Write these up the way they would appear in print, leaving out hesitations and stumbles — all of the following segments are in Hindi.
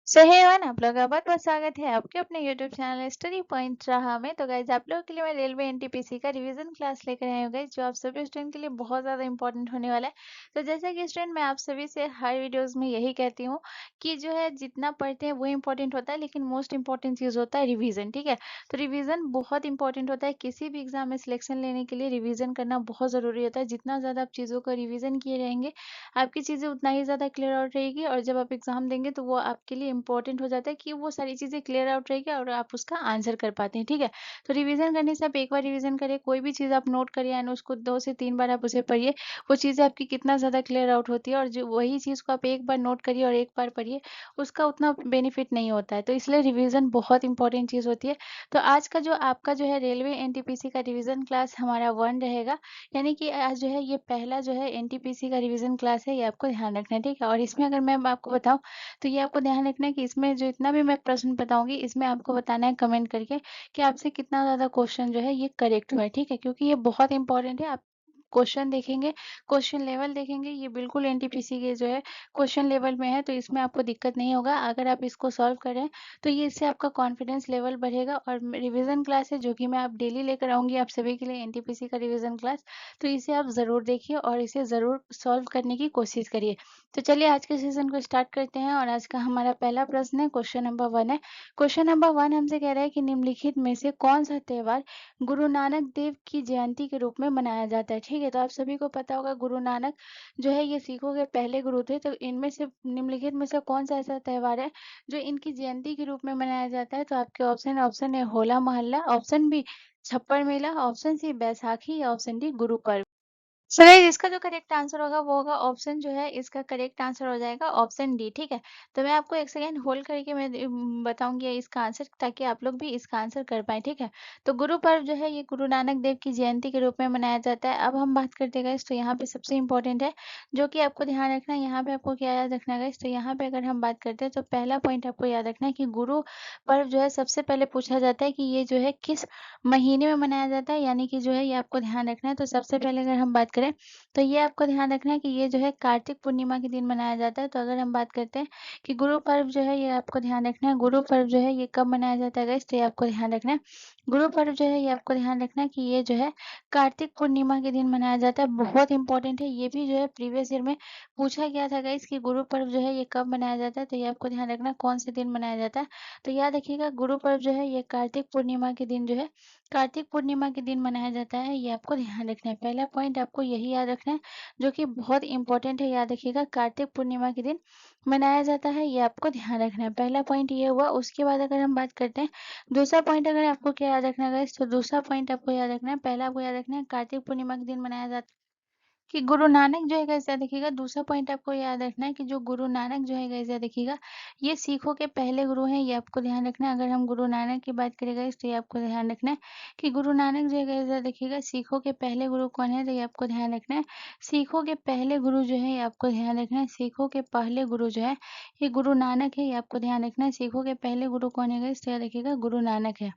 सो हे एवरीवन, आप लोगों का बहुत बहुत स्वागत है आपके अपने यूट्यूब चैनल स्टडी पॉइंट रहा में। तो गाइज आप लोगों के लिए मैं रेलवे एनटीपीसी का रिवीजन क्लास लेकर आई हूँ गाइज, जो आप सभी स्टूडेंट के लिए बहुत ज़्यादा इंपॉर्टेंट होने वाला है। तो जैसा कि स्टूडेंट मैं आप सभी से हर वीडियोस में यही कहती हूँ कि जो है जितना पढ़ते हैं वो इंपॉर्टेंट होता है, लेकिन मोस्ट इंपॉर्टेंट चीज़ होता है रिविजन। ठीक है, तो रिविजन बहुत इंपॉर्टेंट होता है। किसी भी एग्जाम में सिलेक्शन लेने के लिए रिविजन करना बहुत ज़रूरी होता है। जितना ज़्यादा आप चीज़ों का रिविजन किए रहेंगे, आपकी चीज़ें उतना ही ज़्यादा क्लियर आउट रहेगी, और जब आप एग्ज़ाम देंगे तो वो आपके लिए इंपॉर्टेंट हो जाता है कि वो सारी चीज़ें क्लियर आउट रहेगी और आप उसका आंसर कर पाते हैं। ठीक है, तो रिवीजन करने से आप एक बार रिवीजन करिए, कोई भी चीज़ आप नोट करिए एंड उसको 2 से 3 बार आप उसे पढ़िए, वो चीज़ें आपकी कितना ज़्यादा क्लियर आउट होती है। और जो वही चीज़ को आप एक बार नोट करिए और एक बार पढ़िए, उसका उतना बेनिफिट नहीं होता है। तो इसलिए रिवीजन बहुत इंपॉर्टेंट चीज़ होती है। तो आज का जो आपका जो है रेलवे एनटीपीसी का रिवीजन क्लास हमारा 1 रहेगा, यानी कि आज जो है ये पहला जो है एनटीपीसी का रिवीजन क्लास है, ये आपको ध्यान रखना है। ठीक है, और इसमें अगर मैं आपको बताऊं तो ये आपको ध्यान रखना है कि इसमें जो इतना भी मैं प्रश्न बताऊंगी, इसमें आपको बताना है कमेंट करके कि आपसे कितना ज़्यादा क्वेश्चन जो है ये करेक्ट हुआ है। ठीक है, क्योंकि ये बहुत इंपॉर्टेंट है। आप क्वेश्चन देखेंगे, क्वेश्चन लेवल देखेंगे, ये बिल्कुल एनटीपीसी के जो है क्वेश्चन लेवल में है, तो इसमें आपको दिक्कत नहीं होगा। अगर आप इसको सॉल्व करें तो ये इससे आपका कॉन्फिडेंस लेवल बढ़ेगा। और रिवीजन क्लास है जो कि मैं आप डेली लेकर आऊंगी आप सभी के लिए, एनटीपीसी का रिवीजन क्लास। तो इसे आप ज़रूर देखिए और इसे ज़रूर सॉल्व करने की कोशिश करिए। तो चलिए आज के सेशन को स्टार्ट करते हैं, और आज का हमारा पहला प्रश्न है, क्वेश्चन नंबर 1 है। क्वेश्चन नंबर 1 हमसे कह रहा है कि निम्नलिखित में से कौन सा त्योहार गुरु नानक देव की जयंती के रूप में मनाया जाता है। ठीक है, तो आप सभी को पता होगा गुरु नानक जो है ये सिखों के पहले गुरु थे। तो इनमें से निम्नलिखित में से कौन सा ऐसा त्योहार है जो इनकी जयंती के रूप में मनाया जाता है। तो आपके ऑप्शन है होला मोहल्ला, ऑप्शन बी छप्पर मेला, ऑप्शन सी बैसाखी, या option D Guru Parv. So guys, इसका जो करेक्ट आंसर होगा वो होगा ऑप्शन जो है, इसका करेक्ट आंसर हो जाएगा ऑप्शन डी। ठीक है, तो मैं आपको एक सेकेंड होल्ड करके मैं बताऊंगी इसका आंसर, ताकि आप लोग भी इसका आंसर कर पाए। ठीक है, तो गुरु पर्व जो है ये गुरु नानक देव की जयंती के रूप में मनाया जाता है। अब हम बात करते हैं गाइस, तो यहाँ पे सबसे इंपॉर्टेंट है जो कि आपको ध्यान रखना है। यहाँ पे आपको क्या याद रखना है गाइस, तो यहाँ पे अगर हम बात करते हैं तो पहला पॉइंट आपको याद रखना है कि गुरु पर्व जो है सबसे पहले पूछा जाता है कि ये जो है किस महीने में मनाया जाता है, यानी कि जो है ये आपको ध्यान रखना है। तो सबसे पहले अगर हम बात करें तो ये आपको ध्यान रखना है कि ये जो है कार्तिक पूर्णिमा के दिन मनाया जाता है। तो अगर हम बात करते हैं कि गुरु पर्व जो है, ये आपको ध्यान रखना है, गुरु पर्व जो है ये कब मनाया जाता है गाइस, तो ये आपको ध्यान रखना है। गुरु पर्व जो है ये आपको ध्यान रखना है कि ये जो है कार्तिक पूर्णिमा के दिन मनाया जाता है। बहुत इंपॉर्टेंट है, ये भी जो है प्रीवियस ईयर में पूछा गया था गाइस कि गुरु पर्व जो है ये कब मनाया जाता है। तो ये आपको ध्यान रखना है कौन से दिन मनाया जाता है। तो याद रखिएगा गुरु पर्व जो है ये कार्तिक पूर्णिमा के दिन जो है, कार्तिक पूर्णिमा के दिन मनाया जाता है। ये आपको ध्यान रखना है, पहला पॉइंट आपको यही याद रखना है जो कि बहुत इंपॉर्टेंट है। याद रखिएगा कार्तिक पूर्णिमा के दिन मनाया जाता है, ये आपको ध्यान रखना है। पहला पॉइंट ये हुआ। उसके बाद अगर हम बात करते हैं दूसरा पॉइंट, अगर आपको क्या याद रखना है तो दूसरा पॉइंट आपको याद रखना है, पहला आपको याद रखना है कार्तिक पूर्णिमा के दिन मनाया जाता है कि गुरु नानक जो है गाइस, याद रखिएगा। दूसरा पॉइंट आपको याद रखना है कि जो गुरु नानक जो है गाइस, याद रखिएगा, ये सिखों के पहले गुरु हैं, ये आपको ध्यान रखना है। अगर हम गुरु नानक की बात करें गाइस, तो ये आपको ध्यान रखना है कि गुरु नानक जो है गाइस, याद रखिएगा, सिखों के पहले गुरु कौन है, तो ये आपको ध्यान रखना है। सिखों के पहले गुरु जो है ये आपको ध्यान रखना है, सिखों के पहले गुरु जो है ये गुरु नानक है, ये आपको ध्यान रखना है। सिखों के पहले गुरु कौन है गाइस, तो याद रखिएगा गुरु नानक है।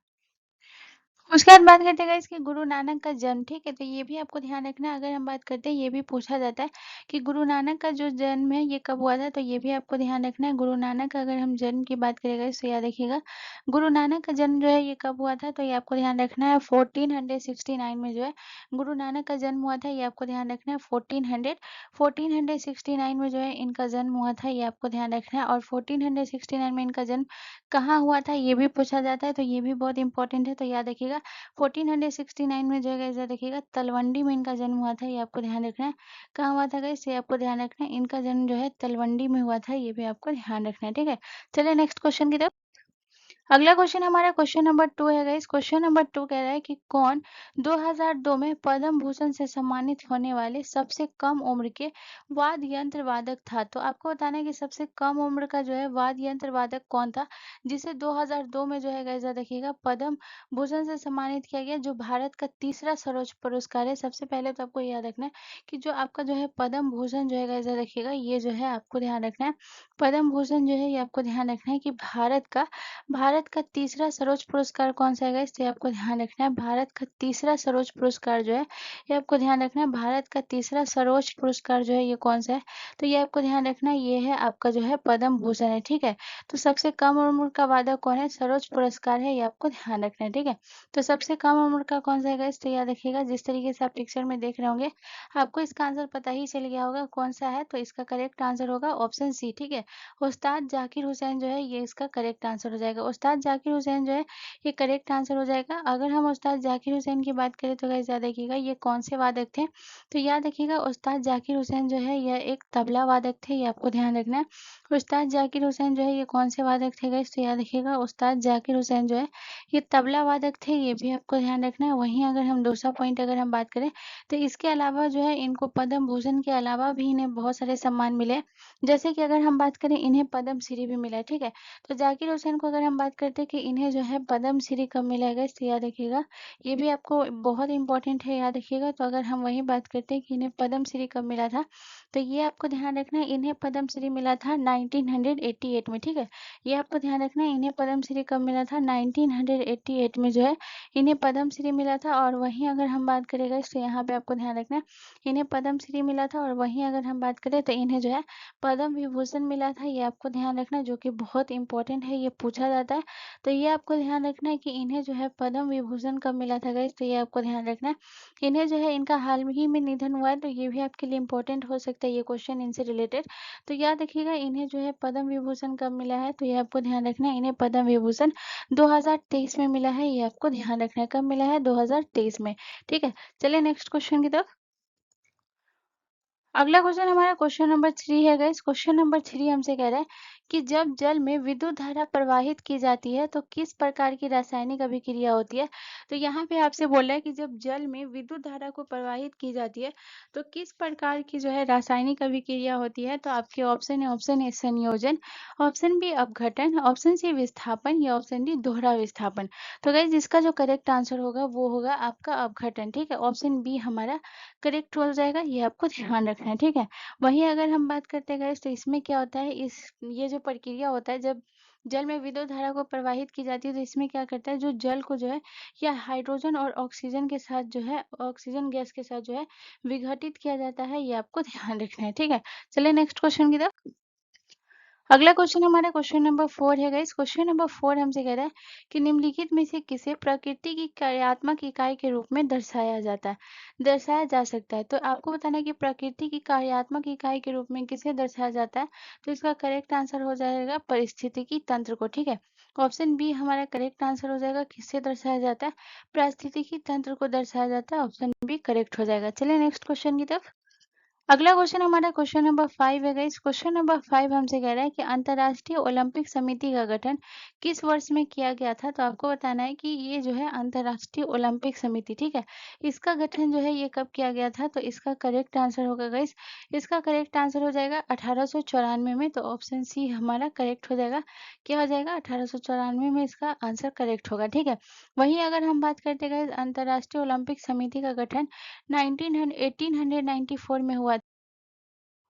उसके बाद बात करते हैं गाइस कि गुरु नानक का जन्म। ठीक है, तो ये भी आपको ध्यान रखना है। अगर हम बात करते हैं, ये भी पूछा जाता है कि गुरु नानक का जो जन्म है ये कब हुआ था, तो ये भी आपको ध्यान रखना है। गुरु नानक का अगर हम जन्म की बात करें गाइस, तो याद रखिएगा गुरु नानक का जन्म जो है ये कब हुआ था, तो ये आपको ध्यान रखना है 1469 में जो है गुरु नानक का जन्म हुआ था। ये आपको ध्यान रखना है 1469 में जो है इनका जन्म हुआ था, ये आपको ध्यान रखना है। और 1469 में इनका जन्म कहाँ हुआ था ये भी पूछा जाता है, तो ये भी बहुत इंपॉर्टेंट है। तो याद रखिएगा 1469 में जो है गाइस, याद रखिएगा तलवंडी में इनका जन्म हुआ था, ये आपको ध्यान रखना है। कहाँ हुआ था गाइस, ये आपको ध्यान रखना है, इनका जन्म जो है तलवंडी में हुआ था, ये भी आपको ध्यान रखना है। ठीक है, चलिए नेक्स्ट क्वेश्चन की तरफ। अगला क्वेश्चन हमारा क्वेश्चन नंबर 2 है गाइस। क्वेश्चन नंबर 2 कह रहा है कि कौन 2002 में पद्म भूषण से सम्मानित होने वाले सबसे कम उम्र के वाद्य यंत्र वादक था। तो आपको बताना है कि सबसे कम उम्र का जो है वाद्य यंत्र वादक कौन था, जिसे 2002 में जो है गाइस, याद रखिएगा, पद्म भूषण से सम्मानित किया गया, जो भारत का तीसरा सर्वोच्च पुरस्कार है। सबसे पहले तो आपको याद रखना है कि जो आपका जो है पद्म भूषण जो है गाइस, याद रखिएगा, ये जो है आपको ध्यान रखना है, पद्म भूषण जो है ये आपको ध्यान रखना है कि भारत भारत का तीसरा सर्वोच्च पुरस्कार कौन सा है गाइस? तो ये आपको ध्यान रखना है, भारत का तीसरा सर्वोच्च पुरस्कार जो है ये आपको ध्यान रखना है, भारत का तीसरा सर्वोच्च पुरस्कार जो है ये कौन सा है? तो ये आपको ध्यान रखना है, ये है आपका जो है पद्म भूषण है, ठीक है। तो सबसे कम उम्र का वादक कौन है? सर्वोच्च पुरस्कार है, ये आपको ध्यान रखना है, ठीक है। तो सबसे कम उम्र का कौन सा है गाइस? तो याद रखिएगा, जिस तरीके से आप पिक्चर में देख रहे होंगे आपको इसका आंसर पता ही चल गया होगा कौन सा है। तो इसका करेक्ट आंसर होगा ऑप्शन सी, ठीक है। उस्ताद जाकिर हुसैन जो है ये इसका करेक्ट आंसर हो जाएगा। उस्ताद जाकिर हुसैन जो है ये करेक्ट आंसर हो जाएगा। अगर हम उस्ताद जाकिर हुसैन की बात करें तो गाइस याद रखिएगा ये कौन से वादक थे? तो याद रखिएगा उस्ताद जाकिर हुसैन जो है यह एक तबला वादक थे, ये आपको ध्यान रखना है। उस्ताद जाकिर हुसैन जो है ये कौन से वादक थे गाइस? तो याद रखिएगा उस्ताद जाकिर हुसैन जो है ये तबला वादक थे, ये भी आपको ध्यान रखना है। वहीं अगर हम दूसरा पॉइंट अगर हम बात करें तो इसके अलावा जो है इनको पद्म भूषण के अलावा भी इन्हें बहुत सारे सम्मान मिले। जैसे कि अगर हम बात करें इन्हें पद्म श्री भी मिला है, ठीक है। तो जाकिर हुसैन को अगर हम बात करते हैं कि इन्हें जो है पद्म श्री कब मिला है गाइस? तो याद रखिएगा ये भी आपको बहुत इंपॉर्टेंट है, याद रखिएगा। तो अगर हम वही बात करते हैं कि इन्हें पद्म श्री कब मिला था, तो ये आपको ध्यान रखना है, इन्हें पद्म श्री मिला था 1988 में, ठीक है। ये आपको ध्यान रखना है, इन्हें पद्म श्री कब मिला था? 1988 में जो है इन्हें पद्म श्री मिला था। और वहीं अगर हम बात करें गाइस तो यहाँ पे आपको ध्यान रखना है, इन्हें पद्म श्री मिला था। और वहीं अगर हम बात करें तो इन्हें जो है पद्म विभूषण मिला था, ये आपको ध्यान रखना है, जो कि बहुत इंपॉर्टेंट है, ये पूछा जाता है। तो ये आपको ध्यान रखना है कि इन्हें जो है पद्म विभूषण कब मिला था गाइस? तो ये आपको ध्यान रखना है, इन्हें जो है इनका हाल ही में निधन हुआ है, तो ये भी आपके लिए इंपॉर्टेंट हो सकता है ये क्वेश्चन इनसे रिलेटेड। तो याद रखिएगा इन्हें जो है पद्म विभूषण कब मिला है? तो ये आपको ध्यान रखना है, इन्हें पद्म विभूषण 2023 में मिला है, ये आपको ध्यान रखना है। कब मिला है? 2023 में, ठीक है। चलिए नेक्स्ट क्वेश्चन की तरफ। अगला क्वेश्चन हमारा क्वेश्चन नंबर 3 है गाइस। क्वेश्चन नंबर 3 हमसे कह रहा है कि जब जल में विद्युत धारा प्रवाहित की जाती है तो किस प्रकार की रासायनिक अभिक्रिया होती है? तो यहाँ पे आपसे बोल रहा है कि जब जल में विद्युत धारा को प्रवाहित की जाती है तो किस प्रकार की जो है रासायनिक अभिक्रिया होती है? तो आपके ऑप्शन है, ऑप्शन ए संयोजन, ऑप्शन बी अपघटन, ऑप्शन सी विस्थापन या ऑप्शन डी दोहरा विस्थापन। तो गाइस इसका जो करेक्ट आंसर होगा वो होगा आपका अपघटन, ठीक है। ऑप्शन बी हमारा करेक्ट हो जाएगा, ये आपको ध्यान रखना है, ठीक है। वहीं अगर हम बात करते हैं गाइस तो इसमें क्या होता है, इस ये जो प्रक्रिया होता है जब जल में विद्युत धारा को प्रवाहित की जाती है तो इसमें क्या करता है, जो जल को जो है या हाइड्रोजन और ऑक्सीजन के साथ जो है ऑक्सीजन गैस के साथ जो है विघटित किया जाता है, ये आपको ध्यान रखना है, ठीक है। चलिए नेक्स्ट क्वेश्चन की तरफ। अगला क्वेश्चन हमारा क्वेश्चन नंबर 4 है गाइस। क्वेश्चन नंबर 4 हमसे कह रहा है कि निम्नलिखित में से किसे प्रकृति की कार्यात्मक इकाई के रूप में दर्शाया जा सकता है। तो आपको बताना है कि प्रकृति की कार्यात्मक इकाई के रूप में किसे दर्शाया जाता है। तो इसका करेक्ट आंसर हो जाएगा पारिस्थितिकी तंत्र को, ठीक है। ऑप्शन बी हमारा करेक्ट आंसर हो जाएगा, किससे दर्शाया जाता है? पारिस्थितिकी तंत्र को दर्शाया जाता है। ऑप्शन बी करेक्ट हो जाएगा। चलिए नेक्स्ट क्वेश्चन की तरफ। अगला क्वेश्चन हमारा क्वेश्चन नंबर 5 है गाइस। क्वेश्चन नंबर 5 हमसे कह रहा है कि अंतर्राष्ट्रीय ओलंपिक समिति का गठन किस वर्ष में किया गया था। तो आपको बताना है कि ये जो है अंतर्राष्ट्रीय ओलंपिक समिति, ठीक है, इसका गठन जो है ये कब किया गया था। तो इसका करेक्ट आंसर होगा गाइस, इसका करेक्ट आंसर हो जाएगा 1894 में। तो ऑप्शन सी हमारा करेक्ट हो जाएगा, क्या हो जाएगा? 1894 में इसका आंसर करेक्ट होगा, ठीक है। वहीं अगर हम बात करते हैं गाइस अंतर्राष्ट्रीय ओलंपिक समिति का गठन 1894 में हुआ।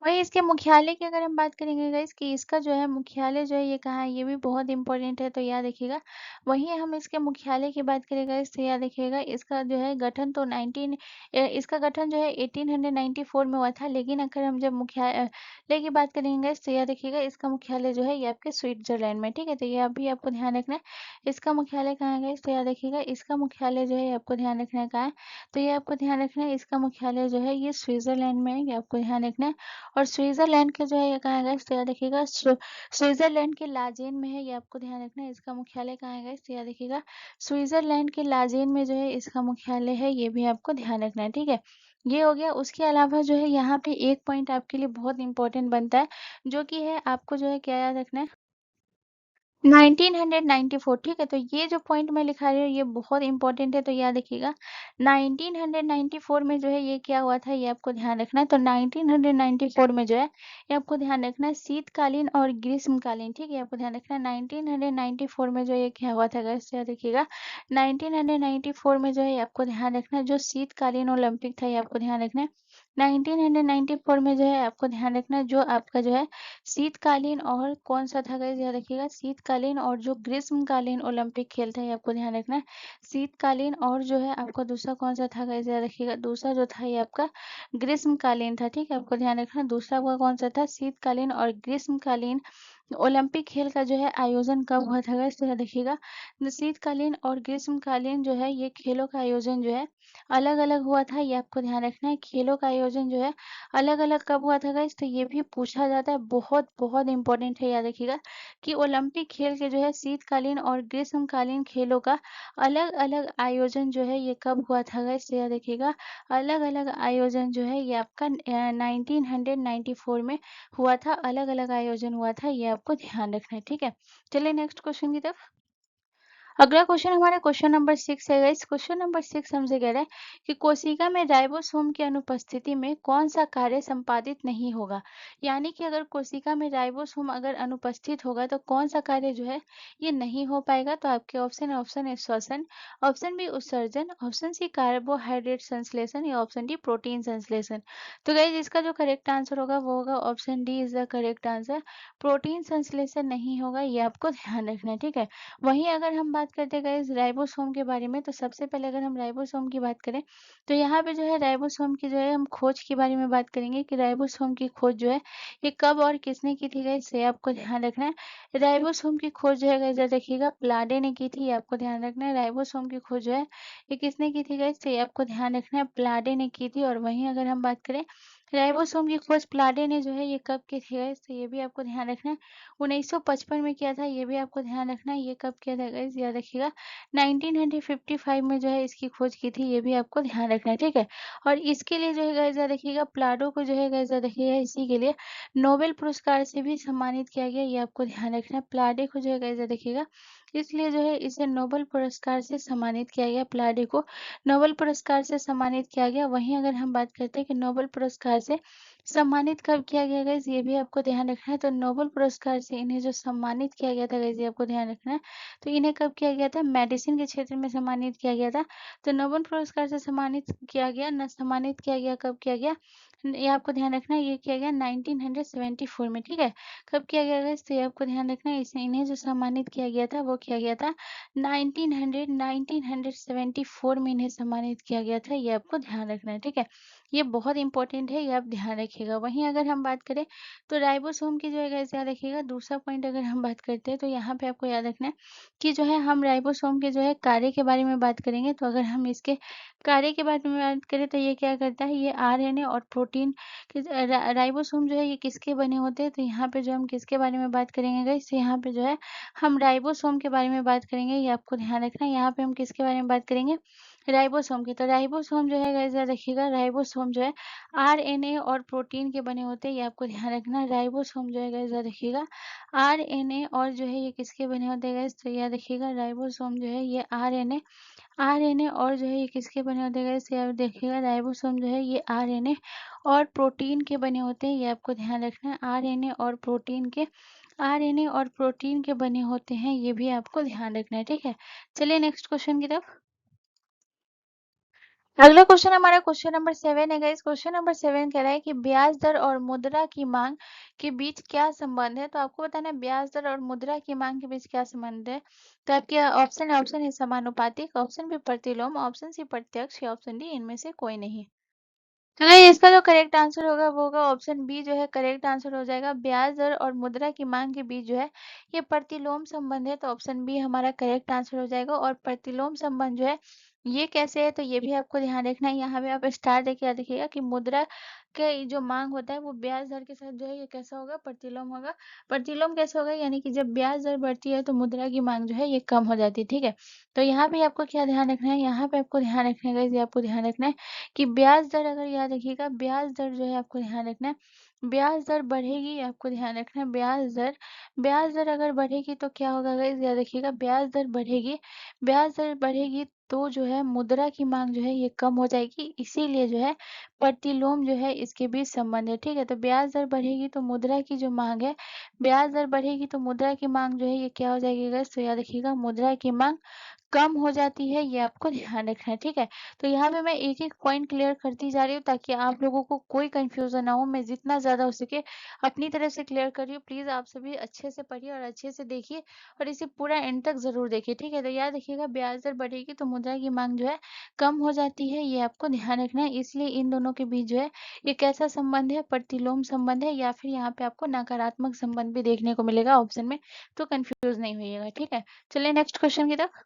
वही इसके मुख्यालय की अगर हम बात करेंगे गाइस कि इसका जो है मुख्यालय जो है ये कहाँ है, ये भी बहुत इंपॉर्टेंट है, तो याद रखिएगा। वहीं हम इसके मुख्यालय की बात करें गाइस तो याद रखिएगा इसका जो है गठन तो इसका गठन जो है 1894 में हुआ था। लेकिन अगर हम जब मुख्यालय की बात करेंगे गाइस तो याद रखिएगा इसका मुख्यालय जो है ये आपके स्विट्जरलैंड में, ठीक है। तो ये अभी आपको ध्यान रखना है, इसका मुख्यालय कहाँ है गाइस। तो याद रखिएगा इसका मुख्यालय जो है आपको ध्यान रखना है कहाँ है। तो ये आपको ध्यान रखना है, इसका मुख्यालय जो है ये स्विट्जरलैंड में है, ये आपको ध्यान रखना है। और स्विट्जरलैंड के जो है ये कहाँ है गाइस। तो याद रखिएगा स्विट्जरलैंड के लाजेन में है, ये आपको ध्यान रखना है। इसका मुख्यालय कहाँ है गाइस। तो याद रखिएगा स्विट्जरलैंड के लाजेन में जो है इसका मुख्यालय है, ये भी आपको ध्यान रखना है, ठीक है। ये हो गया। उसके अलावा जो है यहाँ पे एक पॉइंट आपके लिए बहुत इंपॉर्टेंट बनता है, जो कि है आपको जो है क्या याद रखना है, 1994, ठीक है। तो ये जो पॉइंट मैं लिखा रही हूँ ये बहुत इंपॉर्टेंट है, तो याद रखिएगा 1994 में जो है ये क्या हुआ था, ये आपको ध्यान रखना है। तो 1994 में जो है ये आपको ध्यान रखना है शीतकालीन और ग्रीष्मकालीन, ठीक है, आपको ध्यान रखना है। 1994 में जो ये क्या हुआ था गाइस, याद रखिएगा 1994 में जो है आपको ध्यान रखना है जो शीतकालीन ओलंपिक था, ये आपको ध्यान रखना है। 1994 में जो है आपको ध्यान रखना है, जो आपका जो है शीतकालीन और कौन-सा था गाइस, याद रखिएगा शीतकालीन और जो ग्रीष्मकालीन ओलंपिक खेल था, ये आपको ध्यान रखना है। शीतकालीन और जो है आपका दूसरा कौन-सा था गाइस, याद रखिएगा। दूसरा जो था ये आपका ग्रीष्मकालीन था, ठीक है? आपको ध्यान रखना है दूसरा आपका कौन-सा था, शीतकालीन और ग्रीष्मकालीन ओलंपिक खेल का जो है आयोजन कब हुआ था गाइस, तो याद रखिएगा। शीतकालीन और ग्रीष्मकालीन जो है ये खेलों का आयोजन जो है अलग-अलग हुआ था, ये आपको ध्यान रखना है। खेलों का आयोजन जो है अलग-अलग कब हुआ था गाइस, तो ये भी पूछा जाता है, बहुत-बहुत इम्पोर्टेंट है, याद रखिएगा कि ओलंपिक खेल के जो है शीतकालीन और ग्रीष्मकालीन खेलों का अलग-अलग आयोजन जो है ये कब हुआ था गाइस, तो याद रखिएगा अलग-अलग आयोजन जो है ये आपका 1994 में हुआ था, अलग-अलग आयोजन हुआ था, ये आपको ध्यान रखना है, ठीक है? चलिए नेक्स्ट क्वेश्चन की तरफ। अगला क्वेश्चन हमारा क्वेश्चन नंबर 6 है गाइस। क्वेश्चन नंबर 6 हमसे कह रहा है कि कोशिका में राइबोसोम की अनुपस्थिति में कौन सा कार्य संपादित नहीं होगा। यानी कि अगर कोशिका में राइबोसोम अगर अनुपस्थित होगा तो कौन सा कार्य जो है ये नहीं हो पाएगा। तो आपके ऑप्शन है, ऑप्शन ए श्वसन, ऑप्शन बी उत्सर्जन, ऑप्शन सी कार्बोहाइड्रेट संश्लेषण या ऑप्शन डी प्रोटीन संश्लेषण। तो गाइस इसका जो करेक्ट आंसर होगा वो होगा option D is the correct answer. Protein संश्लेषण नहीं होगा, ये आपको ध्यान रखना है, ठीक है। वहीं अगर हम बात करते हैं गाइस राइबोसोम के बारे में, तो सबसे पहले अगर हम राइबोसोम की बात करें तो यहाँ पे जो है राइबोसोम की जो है हम खोज के बारे में बात करेंगे कि राइबोसोम की खोज जो है ये कब और किसने की थी गाइस, ये आपको ध्यान रखना है। राइबोसोम की खोज जो है गाइस याद रखिएगा प्लाडे ने की थी, ये आपको ध्यान रखना है। राइबोसोम की खोज जो है ये किसने की थी गाइस, तो ये आपको ध्यान रखना है प्लाडे ने की थी। और वहीं अगर हम बात करें राइबोसोम की खोज प्लाडे ने जो है ये कब की थी गाइस, तो ये भी आपको ध्यान रखना है 1955 में किया था, ये भी आपको ध्यान रखना है। ये कब किया था गाइस, याद रखिएगा 1955 में जो है इसकी खोज की थी, ये भी आपको ध्यान रखना है, ठीक है। और इसके लिए जो है गाइस याद रखिएगा प्लाडो को जो है गाइस याद रखिएगा इसी के लिए नोबेल पुरस्कार से भी सम्मानित किया गया, ये आपको ध्यान रखना है। प्लाडे को जो है गाइस याद रखिएगा इसलिए जो है इसे नोबेल पुरस्कार से सम्मानित किया गया, प्लाडे को नोबेल पुरस्कार से सम्मानित किया गया। वहीं अगर हम बात करते हैं कि नोबेल पुरस्कार से सम्मानित कब किया गया गाइस, ये भी आपको ध्यान रखना है। तो नोबेल पुरस्कार से इन्हें जो सम्मानित किया गया था गाइस, ये आपको ध्यान रखना है। तो इन्हें कब किया गया था, मेडिसिन के क्षेत्र में सम्मानित किया गया था। तो नोबेल पुरस्कार से सम्मानित किया गया, न सम्मानित किया गया, कब किया गया, ये आपको ध्यान रखना है। ये किया गया 1974 में, ठीक है। कब किया गया गाइस, तो ये आपको ध्यान रखना है। इसे इन्हें जो सम्मानित किया गया था वो किया गया था 1974 में इन्हें सम्मानित किया गया था, ये आपको ध्यान रखना है, ठीक है। ये बहुत इंपॉर्टेंट है, ये आप ध्यान रखिएगा। वहीं अगर हम बात करें तो राइबोसोम की जो है गाइस याद रखिएगा दूसरा पॉइंट अगर हम बात करते हैं तो यहाँ पे आपको याद रखना है कि जो है हम राइबोसोम के जो है कार्य के बारे में बात करेंगे। तो अगर हम इसके कार्य के बारे में बात करें तो ये क्या करता है, ये आरएनए और प्रोटीन के राइबोसोम जो है ये किसके बने होते हैं। तो यहाँ पे जो हम किसके बारे में बात करेंगे गाइस, यहाँ पे जो है हम राइबोसोम के बारे में बात करेंगे, ये आपको ध्यान रखना है। यहाँ पे हम किसके बारे में बात करेंगे, राइबोसोम की। तो राइबोसोम जो है गाइस याद रखिएगा राइबोसोम जो है आरएनए और प्रोटीन के बने होते हैं, ये आपको ध्यान रखना है। राइबोसोम जो है गाइस याद रखिएगा आरएनए और जो है ये किसके बने होते हैं गाइस, तो याद रखिएगा राइबोसोम जो है ये आरएनए और जो है ये किसके बने होते हैं गाइस, याद देखिएगा राइबोसोम जो है ये आरएनए और प्रोटीन के बने होते हैं, ये आपको ध्यान रखना है। आरएनए और प्रोटीन के बने होते हैं, ये भी आपको ध्यान रखना है, ठीक है। चलिए नेक्स्ट क्वेश्चन की तरफ। अगला क्वेश्चन हमारा क्वेश्चन नंबर 7 है गाइस। क्वेश्चन नंबर 7 कह रहा है कि ब्याज दर और मुद्रा की मांग के बीच क्या संबंध है। तो आपको बताना है ब्याज दर और मुद्रा की मांग के बीच क्या संबंध है। तो आपके ऑप्शन है समानुपातिक, ऑप्शन बी प्रतिलोम, ऑप्शन सी प्रत्यक्ष या ऑप्शन डी इनमें से कोई नहीं। तो गाइस इसका जो करेक्ट आंसर होगा वो होगा ऑप्शन बी जो है करेक्ट आंसर हो जाएगा। ब्याज दर और मुद्रा की मांग के बीच जो है ये प्रतिलोम संबंध है, तो ऑप्शन बी हमारा करेक्ट आंसर हो जाएगा। और प्रतिलोम संबंध जो है ये कैसे है, तो ये भी आपको ध्यान रखना है। यहाँ पे आप स्टार देके याद रखिएगा कि मुद्रा के जो मांग होता है वो ब्याज दर के साथ जो है ये कैसा होगा, प्रतिलोम होगा। प्रतिलोम कैसे होगा, यानी कि जब ब्याज दर बढ़ती है तो मुद्रा की मांग जो है ये कम हो जाती है, ठीक है। तो यहाँ पे आपको क्या ध्यान रखना है, यहाँ पे आपको ध्यान रखना है गाइस, ये आपको ध्यान रखना है कि ब्याज दर अगर याद रखिएगा ब्याज दर जो है आपको ध्यान रखना है ब्याज दर बढ़ेगी, आपको ध्यान रखना है ब्याज दर अगर बढ़ेगी तो क्या होगा गाइस, याद रखिएगा ब्याज दर बढ़ेगी तो जो है मुद्रा की मांग जो है ये कम हो जाएगी, इसीलिए जो है प्रतिलोम जो है इसके बीच संबंध है, ठीक है। तो ब्याज दर बढ़ेगी तो मुद्रा की जो मांग है, ब्याज दर बढ़ेगी तो मुद्रा की मांग जो है ये क्या हो जाएगी गाइस, तो याद रखिएगा मुद्रा की मांग कम हो जाती है, ये आपको ध्यान रखना है, ठीक है? तो यहाँ पे मैं एक-एक पॉइंट क्लियर करती जा रही हूँ ताकि आप लोगों को कोई कन्फ्यूज़न ना हो। मैं जितना ज़्यादा हो सके अपनी तरफ से क्लियर कर रही हूँ। प्लीज़ आप सभी अच्छे से पढ़िए और अच्छे से देखिए और इसे पूरा एंड तक ज़रूर देखिए, ठीक है? तो याद रखिएगा, ब्याज दर बढ़ेगी तो मुद्रा की माँग जो है कम हो जाती है, ये आपको ध्यान रखना है। इसलिए इन दोनों के बीच जो है ये कैसा संबंध है, प्रतिलोम संबंध है या फिर यहाँ पे आपको नकारात्मक संबंध भी देखने को मिलेगा ऑप्शन में, तो कन्फ्यूज़ नहीं होइएगा, ठीक है? चलिए नेक्स्ट क्वेश्चन की तरफ।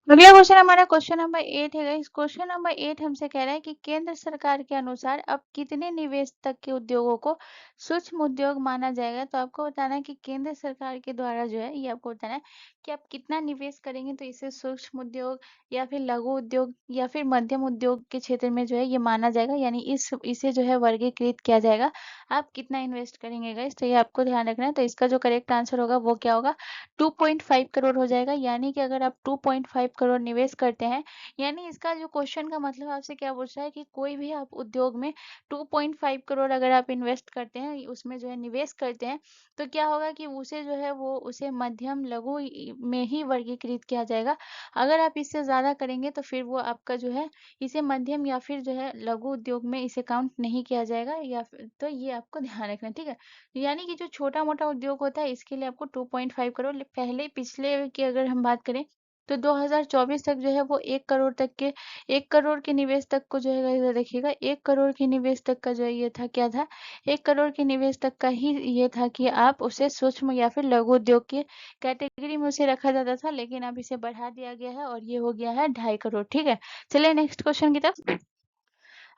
अगला क्वेश्चन हमारा क्वेश्चन नंबर 8 है गाइस। क्वेश्चन नंबर 8 हमसे कह रहा है कि केंद्र सरकार के अनुसार अब कितने निवेश तक के उद्योगों को सूक्ष्म उद्योग माना जाएगा? तो आपको बताना है कि केंद्र सरकार के द्वारा जो है ये आपको बताना है कि आप कितना निवेश करेंगे तो इसे सूक्ष्म उद्योग या फिर लघु उद्योग या फिर मध्यम उद्योग के क्षेत्र में जो है ये माना जाएगा, यानी इसे जो है वर्गीकृत किया जाएगा। आप कितना इन्वेस्ट करेंगे गाइस, तो ये आपको ध्यान रखना है। तो इसका जो करेक्ट आंसर होगा वो क्या होगा, 2.5 करोड़ हो जाएगा। यानी कि अगर आप 2.5 करोड़ निवेश करते हैं, यानी इसका जो क्वेश्चन का मतलब आपसे क्या पूछ रहा है कि कोई भी आप उद्योग में 2.5 करोड़ अगर आप इन्वेस्ट करते हैं, उसमें जो है निवेश करते हैं, तो क्या होगा कि उसे जो है वो उसे मध्यम लघु में ही वर्गीकृत किया जाएगा। अगर आप इससे ज़्यादा करेंगे तो फिर वो आपका जो है इसे मध्यम या फिर जो है लघु उद्योग में इसे काउंट नहीं किया जाएगा, या फिर तो ये आपको ध्यान रखना है, ठीक है? यानी कि जो छोटा-मोटा उद्योग होता है इसके लिए आपको 2.5 करोड़ पहले पिछले की अगर हम बात करें तो 2024 तक जो है वो 1 करोड़ तक के 1 करोड़ के निवेश तक को जो है इधर देखिएगा, 1 करोड़ के निवेश तक का जो है ये था क्या था, 1 करोड़ के निवेश तक का ही ये था कि आप उसे सूक्ष्म या फिर लघु उद्योग के कैटेगरी में उसे रखा जाता था, लेकिन अब इसे बढ़ा दिया गया है और ये हो गया है 2.5 करोड़, ठीक है? चलिए नेक्स्ट क्वेश्चन की तरफ।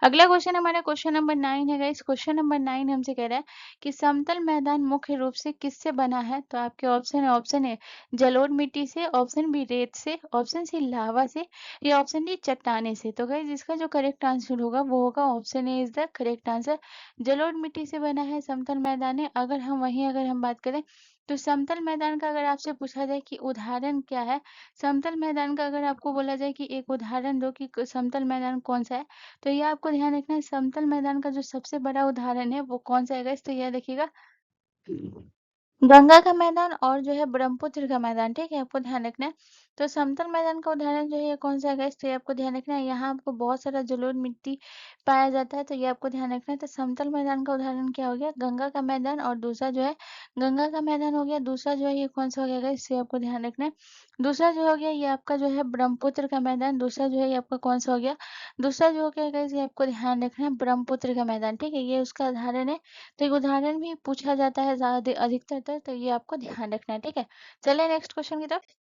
अगला क्वेश्चन हमारा क्वेश्चन नंबर 9 है गाइस। क्वेश्चन नंबर 9 हमसे कह रहा है कि समतल मैदान मुख्य रूप से किससे बना है? तो आपके ऑप्शन है, ऑप्शन ए जलोढ़ मिट्टी से, ऑप्शन बी रेत से, ऑप्शन सी लावा से या ऑप्शन डी चट्टाने से। तो गाइस इसका जो करेक्ट आंसर होगा वो होगा option A is the correct answer. जलोढ़ मिट्टी से बना है समतल मैदान है। अगर हम बात करें तो समतल मैदान का अगर आपसे पूछा जाए कि उदाहरण क्या है, समतल मैदान का अगर आपको बोला जाए कि एक उदाहरण दो कि समतल मैदान कौन सा है, तो ये आपको ध्यान रखना है। समतल मैदान का जो सबसे बड़ा उदाहरण है वो कौन सा है गाइस, तो ये देखिएगा, गंगा का मैदान और जो है ब्रह्मपुत्र का मैदान, ठीक है? आपको ध्यान रखना है। तो समतल मैदान का उदाहरण जो है ये कौन सा है गाइस, तो ये आपको ध्यान रखना है। यहाँ आपको बहुत सारा जलोढ़ मिट्टी पाया जाता है, तो ये आपको ध्यान रखना है। तो समतल मैदान का उदाहरण क्या हो गया, गंगा का मैदान, और दूसरा जो है गंगा का मैदान हो गया। दूसरा जो है ये कौन सा हो गया गाइस, ये आपको ध्यान रखना है। दूसरा जो हो गया ये आपका जो है ब्रह्मपुत्र का मैदान। दूसरा जो है ये आपका कौन सा हो गया, दूसरा जो हो गया गाइस ये आपको ध्यान रखना है ब्रह्मपुत्र का मैदान, ठीक है? ये उसका उदाहरण है। तो एक उदाहरण भी पूछा जाता है ज़्यादा अधिकतर तो ये आपको ध्यान रखना है, ठीक है? चलिए नेक्स्ट क्वेश्चन की तरफ।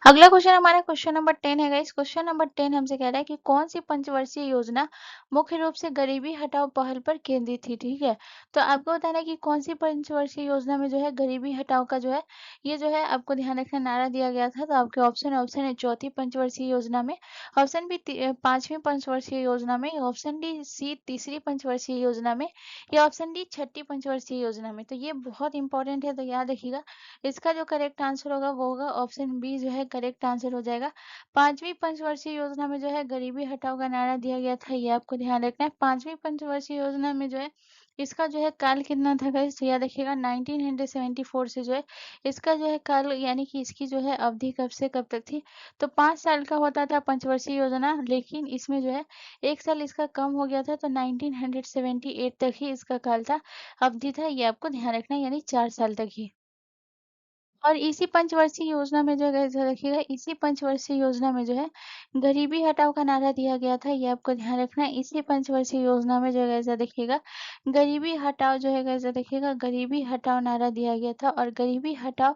अगला क्वेश्चन हमारा क्वेश्चन नंबर 10 है गाइस। क्वेश्चन नंबर 10 हमसे कह रहा है कि कौन सी पंचवर्षीय योजना मुख्य रूप से गरीबी हटाओ पहल पर केंद्रित थी, ठीक है? तो आपको बताना है कि कौन सी पंचवर्षीय योजना में जो है गरीबी हटाओ का जो है ये जो है आपको ध्यान रखना नारा दिया गया था। तो आपके ऑप्शन है चौथी पंचवर्षीय योजना में, ऑप्शन बी पांचवी पंचवर्षीय योजना में, ऑप्शन डी सी तीसरी पंचवर्षीय योजना में या ऑप्शन डी छठी पंचवर्षीय योजना में। तो ये बहुत इंपॉर्टेंट है, तो याद रखिएगा। इसका जो करेक्ट आंसर होगा वो होगा ऑप्शन बी जो है करेक्ट आंसर हो जाएगा। पांचवी पंचवर्षीय योजना में जो है गरीबी हटाओ का नारा दिया गया था, ये आपको ध्यान रखना है। पांचवी पंचवर्षीय योजना में जो है इसका जो है काल कितना था गाइस, तो याद रखिएगा 1974 से जो है इसका जो है काल, यानी कि इसकी जो है अवधि कब से कब तक थी, तो 5 साल का होता था पंचवर्षीय योजना, लेकिन इसमें जो है 1 साल इसका कम हो गया था, तो 1978 तक ही इसका काल था, अवधि था, ये आपको ध्यान रखना है, यानी 4 साल तक ही। और इसी पंचवर्षीय योजना में जो है गाइस रखिएगा, इसी पंचवर्षीय योजना में जो है गरीबी हटाओ का नारा दिया गया था, ये आपको ध्यान रखना है। इसी पंचवर्षीय योजना में जो है गाइस देखिएगा गरीबी हटाओ जो है गाइस देखिएगा गरीबी हटाओ नारा दिया गया था, और गरीबी हटाओ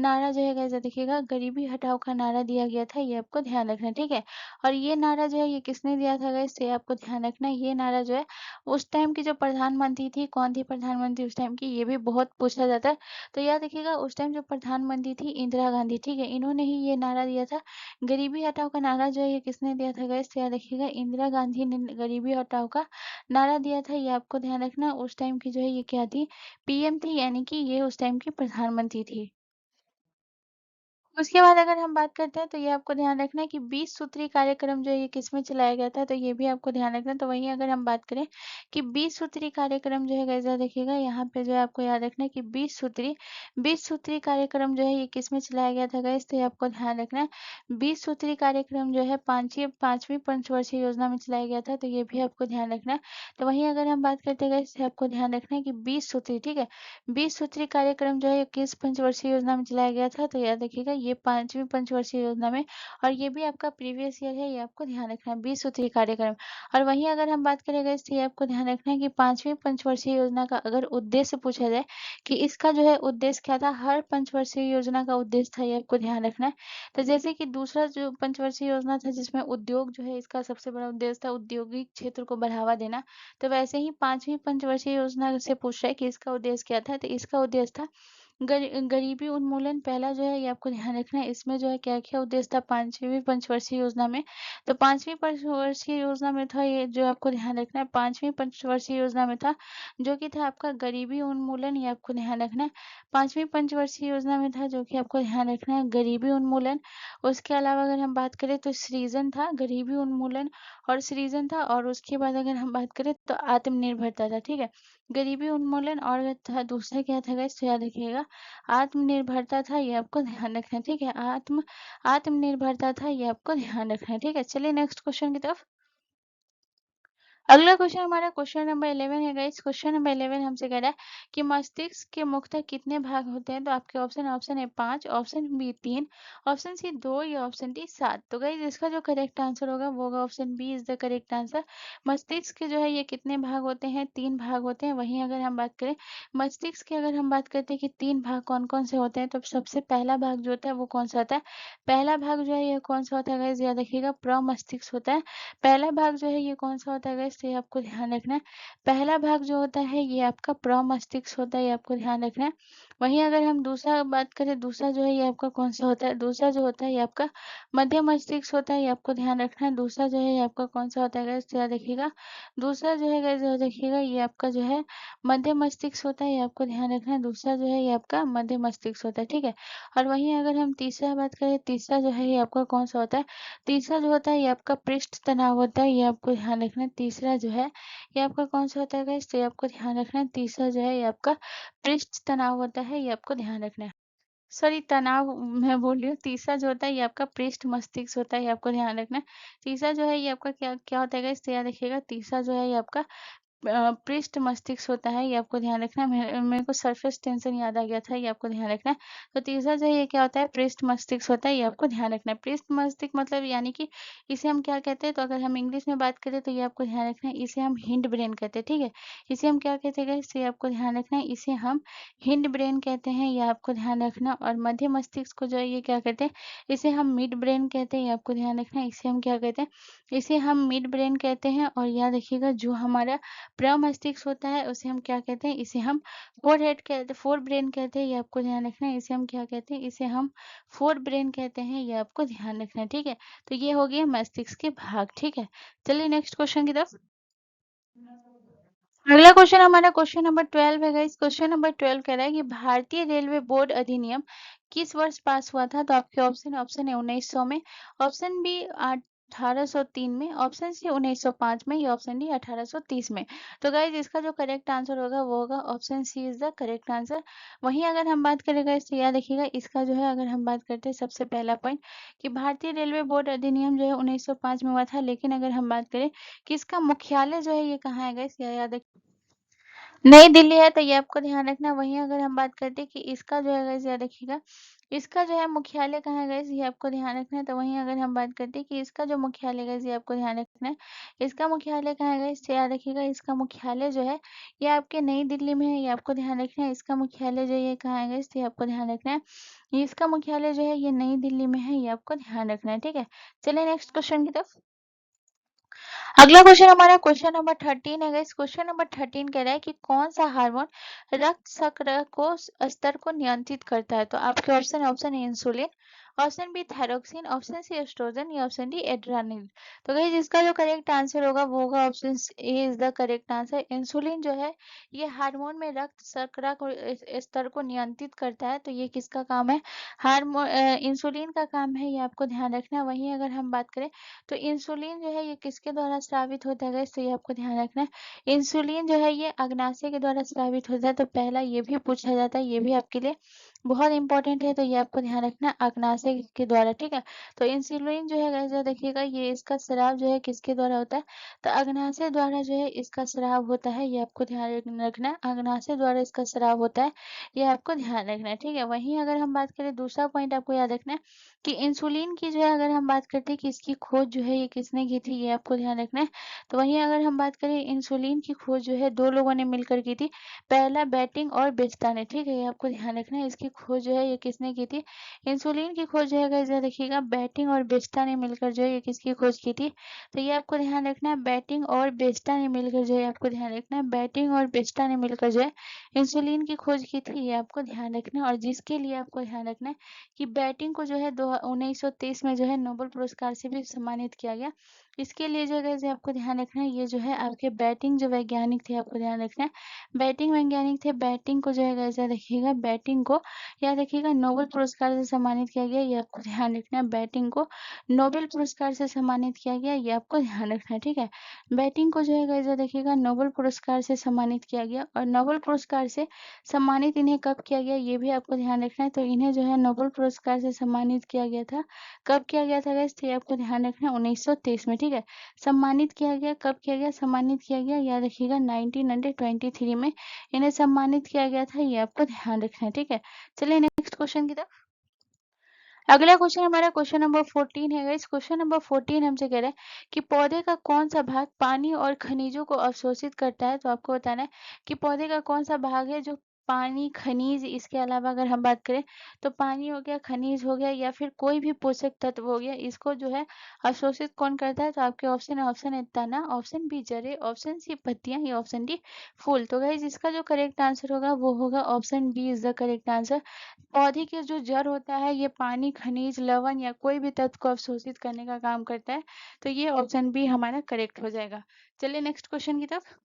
नारा जो है गाइस देखिएगा गरीबी हटाओ का नारा दिया गया था, ये आपको ध्यान रखना है, ठीक है? और ये नारा जो है ये किसने दिया था गाइस, ये आपको ध्यान रखना है। ये नारा जो है उस टाइम की जो प्रधानमंत्री थी, कौन थी प्रधानमंत्री उस टाइम की, ये भी बहुत पूछा जाता है। तो याद रखिएगा उस टाइम जो प्रधानमंत्री थी इंदिरा गांधी, ठीक है? इन्होंने ही ये नारा दिया था। गरीबी हटाओ का नारा जो है ये किसने दिया था गाइस, तो याद रखिएगा इंदिरा गांधी ने गरीबी हटाओ का नारा दिया था, ये आपको ध्यान रखना। उस टाइम की जो है ये क्या थी, पीएम थी, यानी कि ये उस टाइम की प्रधानमंत्री थी। उसके बाद अगर हम बात करते हैं तो ये आपको ध्यान रखना है कि 20 सूत्री कार्यक्रम जो है ये किसमें चलाया गया था, तो ये भी आपको ध्यान रखना है। तो वहीं अगर हम बात करें कि 20 सूत्री कार्यक्रम जो है गाइस देखिएगा यहाँ पे जो है आपको याद रखना है कि 20 सूत्री कार्यक्रम जो है ये किसमें चलाया गया था गाइस, तो ये आपको ध्यान रखना है 20 सूत्री कार्यक्रम जो है पांचवी पंचवर्षीय योजना में चलाया गया था, तो ये भी आपको ध्यान रखना है। तो वहीं अगर हम बात करते हैं गाइस, आपको ध्यान रखना है कि 20 सूत्री, ठीक है, 20 सूत्री कार्यक्रम जो है किस पंचवर्षीय योजना में चलाया गया था, तो याद रखिएगा ये पांचवी पंचवर्षीय योजना में, और ये भी आपका प्रीवियस ईयर है, ये आपको ध्यान रखना है 20 सूत्री कार्यक्रम। और वहीं अगर हम बात करेंगे तो ये आपको ध्यान रखना है कि पांचवी पंचवर्षीय योजना का अगर उद्देश्य पूछा जाए कि इसका जो है उद्देश्य क्या था, हर पंचवर्षीय योजना का उद्देश्य था, ये आपको ध्यान रखना है। तो जैसे कि दूसरा जो पंचवर्षीय योजना था जिसमें उद्योग जो है इसका सबसे बड़ा उद्देश्य था औद्योगिक क्षेत्र को बढ़ावा देना, तो वैसे ही पांचवी पंचवर्षीय योजना से पूछ रहा है कि इसका उद्देश्य क्या था, तो इसका उद्देश्य था गरीबी उन्मूलन। पहला जो है ये आपको ध्यान रखना है, इसमें जो है क्या क्या उद्देश्य था पांचवी पंचवर्षीय योजना में, तो पांचवी पंचवर्षीय योजना में था, ये जो आपको ध्यान रखना है पांचवी पंचवर्षीय योजना में था जो कि था आपका गरीबी उन्मूलन, ये आपको ध्यान रखना है। पांचवी पंचवर्षीय योजना में था जो कि आपको ध्यान रखना है गरीबी उन्मूलन। उसके अलावा अगर हम बात करें तो सृजन था, गरीबी उन्मूलन और सृजन था, और उसके बाद अगर हम बात करें तो आत्मनिर्भरता था, ठीक है, गरीबी उन्मूलन और था दूसरा क्या था गाइस, तो याद रखिएगा आत्मनिर्भरता था, ये आपको ध्यान रखना है, ठीक है, आत्मनिर्भरता था, ये आपको ध्यान रखना है, ठीक है। चलिए नेक्स्ट क्वेश्चन की तरफ। अगला क्वेश्चन हमारा क्वेश्चन नंबर 11 है गाइस। क्वेश्चन नंबर 11 हमसे कह रहा है कि मस्तिष्क के मुख्यतः कितने भाग होते हैं, तो आपके ऑप्शन है 5, ऑप्शन बी 3, ऑप्शन सी 2 या ऑप्शन डी 7। तो गाइस इसका जो करेक्ट आंसर होगा वो होगा option B is the correct answer. मस्तिष्क के जो है ये कितने भाग होते हैं, 3 भाग होते हैं। वहीं अगर हम बात करें मस्तिष्क के, अगर हम बात करते हैं कि 3 भाग कौन कौन से होते हैं, तो सबसे पहला भाग जो होता है वो कौन सा होता है, पहला भाग जो है ये कौन सा होता है गाइस, याद रखिएगा प्रमस्तिष्क होता है। पहला भाग जो है ये कौन सा होता है गाइस, तो ये आपको ध्यान रखना है, पहला भाग जो होता है ये आपका प्रमस्तिष्क होता है, ये आपको ध्यान रखना है। वहीं अगर हम दूसरा बात करें, दूसरा जो है ये आपका कौन सा होता है, दूसरा जो होता है ये आपका मध्य मस्तिष्क होता है, ये आपको ध्यान रखना है। दूसरा जो है ये आपका कौन सा होता है गाइस, तो याद रखिएगा दूसरा जो है गाइस याद रखिएगा ये आपका जो है मध्य मस्तिष्क होता है, ये आपको ध्यान रखना है। दूसरा जो है ये आपका मध्य मस्तिष्क होता है, ठीक है। और वहीं अगर हम तीसरा बात करें, तीसरा जो है ये आपका कौन सा होता है, तीसरा जो होता है ये आपका पृष्ठ तनाव होता है, ये आपको ध्यान रखना है। तीसरा जो है ये आपका कौन सा होता है गाइस, तो ये आपको ध्यान रखना है, तीसरा जो है ये आपका पृष्ठ तनाव होता है, ये आपको ध्यान रखना है। सॉरी, तनाव मैं बोल रही हूँ, तीसरा जो होता है ये आपका पृष्ठ मस्तिष्क होता है, ये आपको ध्यान रखना है। तीसरा जो है ये आपका क्या क्या होता है गाइस, तो याद रखिएगा तीसरा जो है ये आपका पृष्ठ मस्तिष्क होता है, ये आपको ध्यान रखना है। मेरे को सरफेस टेंशन याद आ गया था, ये आपको ध्यान रखना है। तो तीसरा जो है ये क्या होता है, पृष्ठ मस्तिष्क होता है, ये आपको ध्यान रखना है। पृष्ठ मस्तिष्क मतलब यानी कि इसे हम क्या कहते हैं, तो अगर हम इंग्लिश में बात करें तो ये आपको ध्यान रखना है, इसे हम हिंड ब्रेन कहते हैं, ठीक है। इसे हम क्या कहते हैं, इसे आपको ध्यान रखना है, इसे हम हिंड ब्रेन कहते हैं, ये आपको ध्यान रखना। और मध्य मस्तिष्क को जो है ये क्या कहते हैं, इसे हम मिड ब्रेन कहते हैं, ये आपको ध्यान रखना है। इसे हम क्या कहते हैं, इसे हम मिड ब्रेन कहते हैं। और याद रखिएगा जो हमारा प्रमस्तिष्क होता है उसे हम क्या कहते हैं, इसे हम फोर हेड कहते, फोर ब्रेन कहते हैं, ये आपको ध्यान रखना है। इसे हम क्या कहते हैं, इसे हम फोर ब्रेन कहते हैं, ये आपको ध्यान रखना है, ठीक है। तो ये हो गया मस्तिष्क के भाग, ठीक है। चलिए नेक्स्ट क्वेश्चन की तरफ। अगला क्वेश्चन हमारा क्वेश्चन नंबर 12 है गाइस। क्वेश्चन नंबर 12 कह रहा है कि भारतीय रेलवे बोर्ड अधिनियम किस वर्ष पास हुआ था, तो आपके ऑप्शन है 1900 में, ऑप्शन बी 1803 में, ऑप्शन सी 1905 में, या ऑप्शन डी 1830 में। तो गाइज इसका जो करेक्ट आंसर होगा वो होगा option C is the correct answer. वहीं अगर हम बात करें गाइज तो याद रखिएगा इसका जो है, अगर हम बात करते हैं सबसे पहला पॉइंट कि भारतीय रेलवे बोर्ड अधिनियम जो है 1905 में हुआ था, लेकिन अगर हम बात करें कि इसका मुख्यालय जो है ये कहाँ है गाइज, याद नई दिल्ली है, तो ये आपको ध्यान रखना। वहीं अगर हम बात करते हैं कि इसका जो है गाइस याद रखिएगा, इसका जो है मुख्यालय कहाँ है गाइस, ये आपको ध्यान रखना है। तो वहीं अगर हम बात करते हैं कि इसका जो मुख्यालय गाइस, ये आपको ध्यान रखना है, इसका मुख्यालय कहाँ है गाइस, तो याद रखिएगा इसका मुख्यालय जो है ये आपके नई दिल्ली में है, ये आपको ध्यान रखना है। इसका मुख्यालय जो है ये कहाँ है गाइस, तो ये आपको ध्यान रखना है, इसका मुख्यालय जो है ये नई दिल्ली में है, ये आपको ध्यान रखना है, ठीक है। चलिए नेक्स्ट क्वेश्चन की तरफ। अगला क्वेश्चन हमारा क्वेश्चन नंबर 13 है गाइस। क्वेश्चन नंबर 13 कह रहा है कि कौन सा हार्मोन रक्त शर्करा को स्तर को नियंत्रित करता है, तो आपके ऑप्शन है insulin, option B thyroxine, option C oestrogen या ऑप्शन डी एड्रेनालिन। तो गाइस इसका जो करेक्ट आंसर होगा वो होगा option A is the correct answer. Insulin जो है ये हार्मोन में रक्त शर्करा को स्तर को नियंत्रित करता है। तो ये किसका काम है? हार्मोन इंसुलिन का काम है, ये आपको ध्यान रखना है। वहीं अगर हम बात करें तो इंसुलिन जो है ये किसके द्वारा स्रावित होता है गाइस? तो ये आपको ध्यान रखना है। इंसुलिन जो है ये अग्नाशय के द्वारा स्रावित होता है। तो पहला ये भी पूछा जाता है, ये भी आपके लिए बहुत इंपॉर्टेंट है। तो ये आपको ध्यान रखना है, अग्नाशय के द्वारा, ठीक है। तो इंसुलिन जो है गाइस देखिएगा ये इसका स्राव जो है किसके द्वारा होता है? तो अग्नाशय द्वारा जो है इसका स्राव होता है। ये आपको ध्यान रखना है, अग्नाशय द्वारा इसका स्राव होता है। ये आपको ध्यान रखना है, ठीक है। वहीं अगर हम बात करें दूसरा पॉइंट आपको याद रखना है कि इंसुलिन की जो है अगर हम बात करते हैं कि इसकी खोज जो है ये किसने की थी, ये आपको ध्यान रखना है। तो वहीं अगर हम बात करें इंसुलिन की खोज जो है दो लोगों ने मिलकर की थी, पहला बैटिंग और बेस्टा ने, ठीक है। ये आपको ध्यान रखना है, इसकी खोज जो है ये किसने की थी? इंसुलिन की खोज जो है गाइस देखिएगा बैटिंग और बेस्टा ने मिलकर जो है ये किसकी खोज की थी? तो ये आपको ध्यान रखना है, बैटिंग और बेस्टा ने मिलकर जो है आपको ध्यान रखना है, बैटिंग और बेस्टा ने मिलकर जो है इंसुलिन की खोज की थी। ये आपको ध्यान रखना है। और जिसके लिए आपको ध्यान रखना है कि बैटिंग को जो है 1930 में जो है नोबेल पुरस्कार से भी सम्मानित किया गया। इसके लिए जो है गाइस आपको ध्यान रखना है, ये जो है आपके बैटिंग जो वैज्ञानिक थे, आपको ध्यान रखना है, बैटिंग वैज्ञानिक थे। बैटिंग को जो है गाइस देखिएगा, बैटिंग को याद रखिएगा नोबेल पुरस्कार से सम्मानित किया गया। ये आपको ध्यान रखना है, बैटिंग को नोबेल पुरस्कार से सम्मानित किया गया। ये आपको ध्यान रखना है, ठीक है। बैटिंग को जो है गाइस देखिएगा नोबेल पुरस्कार से सम्मानित किया गया। और नोबेल पुरस्कार से सम्मानित इन्हें कब किया गया ये भी आपको ध्यान रखना है। तो इन्हें जो है नोबेल पुरस्कार से सम्मानित किया गया था। कब किया गया था गाइस? तो ये आपको ध्यान रखना है 1923 में, ठीक है। सम्मानित किया गया, कब किया गया? सम्मानित किया गया याद रखिएगा 1923 में इन्हें सम्मानित किया गया था। ये आपको ध्यान रखना है, ठीक है। चलिए नेक्स्ट क्वेश्चन की तरफ। अगला क्वेश्चन हमारा क्वेश्चन नंबर 14 है गाइस। क्वेश्चन नंबर 14 हमसे कह रहा है कि पौधे का कौन सा भाग पानी और खनिजों को अवशोषित करता है। तो आपको बताना है कि पौधे का कौन सा भाग है जो पानी, खनिज, इसके अलावा अगर हम बात करें तो पानी हो गया, खनिज हो गया या फिर कोई भी पोषक तत्व हो गया, इसको जो है अवशोषित कौन करता है? तो आपके ऑप्शन है, ऑप्शन है तना, ऑप्शन बी जड़ें, ऑप्शन सी पत्तियां या ऑप्शन डी फूल। तो गाइस इसका जो करेक्ट आंसर होगा वो होगा option B is the correct answer. पौधे के जो जड़ होता है ये पानी, खनिज, लवण या कोई भी तत्व को अवशोषित करने का काम करता है। तो ये ऑप्शन बी हमारा करेक्ट हो जाएगा। चलिए नेक्स्ट क्वेश्चन की तरफ।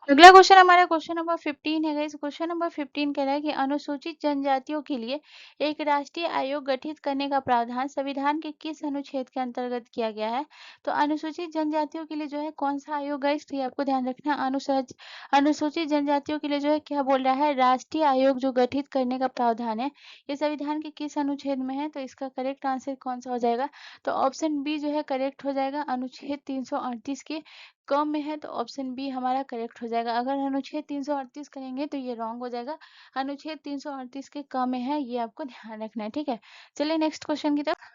अगला क्वेश्चन हमारा क्वेश्चन नंबर 15 है गाइस। क्वेश्चन नंबर 15 कह रहा है कि अनुसूचित जनजातियों के लिए एक राष्ट्रीय आयोग गठित करने का प्रावधान संविधान के किस अनुच्छेद के अंतर्गत किया गया है? तो अनुसूचित जनजातियों के लिए जो है कौन सा आयोग गाइस? तो ये आपको ध्यान रखना है, अनुसूचित जनजातियों के लिए जो है क्या बोल रहा है? राष्ट्रीय आयोग जो गठित करने का प्रावधान है ये संविधान के किस अनुच्छेद में है? तो इसका करेक्ट आंसर कौन सा हो जाएगा? तो ऑप्शन बी जो है करेक्ट हो जाएगा, अनुच्छेद 338 के कम में है। तो ऑप्शन बी हमारा करेक्ट हो जाएगा। अगर अनुच्छेद 338 करेंगे तो ये रॉन्ग हो जाएगा। अनुच्छेद 338 के कम में है, ये आपको ध्यान रखना है, ठीक है। चलिए नेक्स्ट क्वेश्चन की तरफ।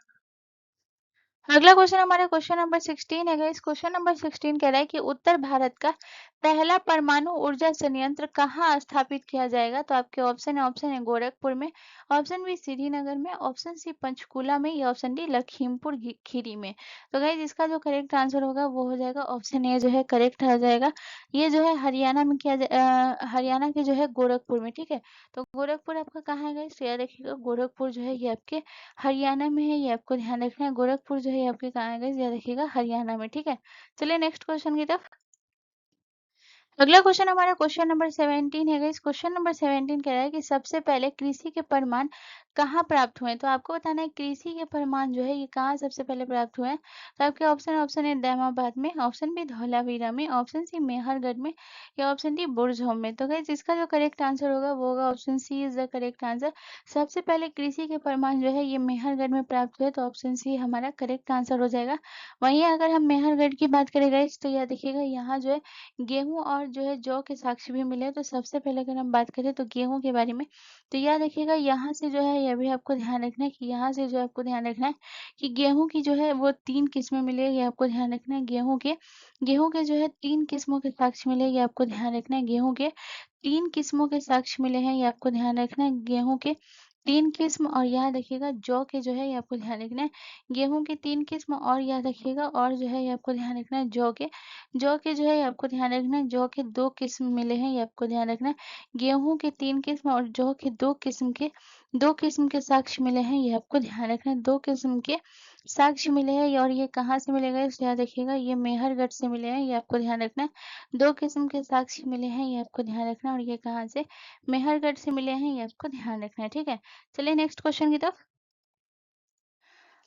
अगला क्वेश्चन हमारा क्वेश्चन नंबर 16 है गाइस। क्वेश्चन नंबर 16 कह रहा है कि उत्तर भारत का पहला परमाणु ऊर्जा संयंत्र कहाँ स्थापित किया जाएगा? तो आपके ऑप्शन है गोरखपुर में, ऑप्शन बी श्रीनगर में, ऑप्शन सी पंचकुला में या ऑप्शन डी लखीमपुर खीरी में। तो गाइस इसका जो करेक्ट आंसर होगा वो हो जाएगा ऑप्शन ए जो है करेक्ट हो जाएगा। ये जो है हरियाणा में हरियाणा के जो है गोरखपुर में, ठीक है। तो गोरखपुर आपका कहाँ है गाइस? तो याद रखिएगा गोरखपुर जो है ये आपके हरियाणा में है। ये आपको ध्यान रखना है, गोरखपुर जो है आपके कहाँ है गाइस? याद रखिएगा हरियाणा में, ठीक है। चलिए नेक्स्ट क्वेश्चन की तरफ। अगला क्वेश्चन हमारा क्वेश्चन नंबर 17 है गाइस। क्वेश्चन नंबर 17 कह रहा है कि सबसे पहले कृषि के प्रमाण कहाँ प्राप्त हुए? तो आपको बताना है कृषि के प्रमाण जो है ये कहाँ सबसे पहले प्राप्त हुए हैं। तो आपके ऑप्शन है दैमाबाद में, ऑप्शन बी धौलावीरा में, ऑप्शन सी मेहरगढ़ में या ऑप्शन डी बुरझोम में। तो गाइस इसका जो करेक्ट आंसर होगा वो होगा option C is the correct answer. सबसे पहले कृषि के प्रमाण जो है ये मेहरगढ़ में प्राप्त हुए। तो ऑप्शन सी हमारा करेक्ट आंसर हो जाएगा। वहीं अगर हम मेहरगढ़ की बात करें गाइस तो यह देखिएगा यहाँ जो है गेहूँ और जो है जौ के साक्ष्य भी मिले। तो सबसे पहले अगर हम बात करें तो गेहूँ के बारे में, तो याद रखिएगा यहाँ से जो है यह भी आपको ध्यान रखना है कि यहाँ से जो आपको ध्यान रखना है कि गेहूँ की जो है वो 3 किस्में मिले। ये आपको ध्यान रखना है, गेहूँ के जो है 3 किस्मों के साक्ष्य मिले। ये आपको ध्यान रखना है, गेहूँ के 3 किस्मों के साक्ष्य मिले हैं। ये आपको ध्यान रखना है, गेहूँ के 3 किस्म और याद रखिएगा जौ के जो है ये आपको ध्यान रखना है। गेहूँ के 3 किस्म और याद रखिएगा और जो है ये आपको ध्यान रखना है जौ के जो है ये आपको ध्यान रखना है। जौ के 2 किस्म मिले हैं, ये आपको ध्यान रखना है। गेहूँ के 3 किस्म और जौ के 2 किस्म के साक्ष्य मिले हैं, ये आपको ध्यान रखना है। 2 किस्म के साक्ष्य मिले हैं और ये कहाँ से मिलेगा इसे याद रखिएगा, ये मेहरगढ़ से मिले हैं, ये आपको ध्यान रखना है। 2 किस्म के साक्ष्य मिले हैं, ये आपको ध्यान रखना है और ये कहाँ से, मेहरगढ़ से मिले हैं, ये आपको ध्यान रखना है, ठीक है। चलिए नेक्स्ट क्वेश्चन की तरफ।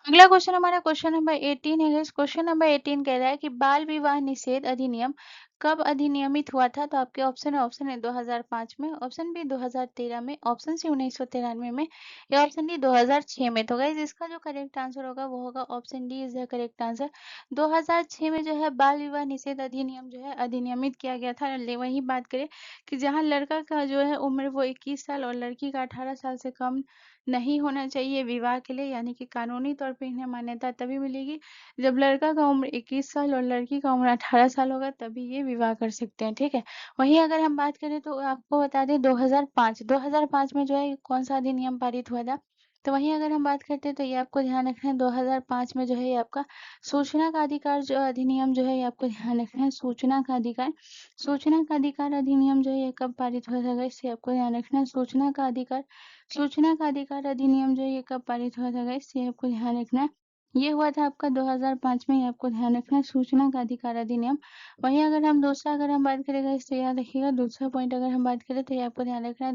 अगला क्वेश्चन हमारा क्वेश्चन नंबर 18 है गाइस। क्वेश्चन नंबर 18 कह रहा है कि बाल विवाह निषेध अधिनियम कब अधिनियमित हुआ था? तो आपके ऑप्शन है 2005 में, ऑप्शन बी 2013 में, ऑप्शन सी 1993 में या ऑप्शन डी 2006 में। तो गाइस इसका जो करेक्ट आंसर होगा वो होगा option D is the correct answer. 2006 में जो है बाल विवाह निषेध अधिनियम जो है अधिनियमित किया गया था। वही बात करें कि जहाँ लड़का का जो है उम्र वो 21 साल और लड़की का 18 साल से कम नहीं होना चाहिए विवाह के लिए, यानी कि कानूनी तौर पे इन्हें मान्यता तभी मिलेगी जब लड़का का उम्र 21 साल और लड़की का उम्र 18 साल होगा, तभी ये विवाह कर सकते हैं, ठीक है। वहीं अगर हम बात करें तो आपको बता दें 2005 में जो है कौन सा अधिनियम पारित हुआ था। तो वहीं अगर हम बात करते हैं तो ये आपको ध्यान रखना है 2005 में जो है ये आपका सूचना का अधिकार जो अधिनियम जो है ये आपको ध्यान रखना है। सूचना का अधिकार अधिनियम जो है ये कब पारित हुआ था, इससे आपको ध्यान रखना है। सूचना का अधिकार अधिनियम जो है ये कब पारित हुआ था, इससे आपको ध्यान रखना है। ये हुआ था आपका 2005 में, ये आपको ध्यान रखना है सूचना का अधिकार अधिनियम। वहीं अगर हम बात करेंगे इससे याद रखिएगा, दूसरा पॉइंट अगर हम बात करें तो ये आपको ध्यान रखना है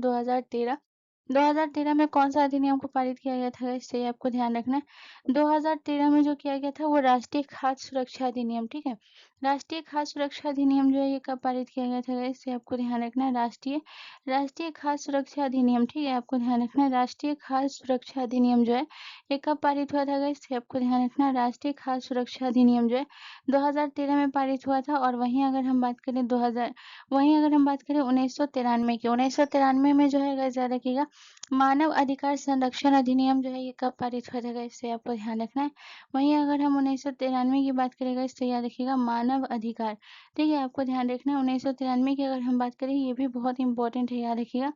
2013 में कौन सा अधिनियम को पारित किया गया था, इससे आपको ध्यान रखना है। 2013 में जो किया गया था वो राष्ट्रीय खाद्य सुरक्षा अधिनियम, ठीक है। राष्ट्रीय खाद्य सुरक्षा अधिनियम जो है ये कब पारित किया गया था, इससे आपको ध्यान रखना है। राष्ट्रीय खाद्य सुरक्षा अधिनियम, ठीक है, आपको ध्यान रखना है। राष्ट्रीय खाद्य सुरक्षा अधिनियम जो है ये कब पारित हुआ था, इससे आपको ध्यान रखना है। राष्ट्रीय खाद्य सुरक्षा अधिनियम जो है 2013 में पारित हुआ था। और वहीं अगर हम बात करें 1993 की, 1993 में जो है गाइस याद रखिएगा मानव अधिकार संरक्षण अधिनियम जो है ये कब पारित हुआ था गाइस, इससे आपको ध्यान रखना है। वहीं अगर हम 1993 की बात करें गाइस तो याद रखिएगा मानव अधिकार, ठीक है, आपको ध्यान रखना है। 1993 की अगर हम बात करें ये भी बहुत इंपॉर्टेंट है, याद रखिएगा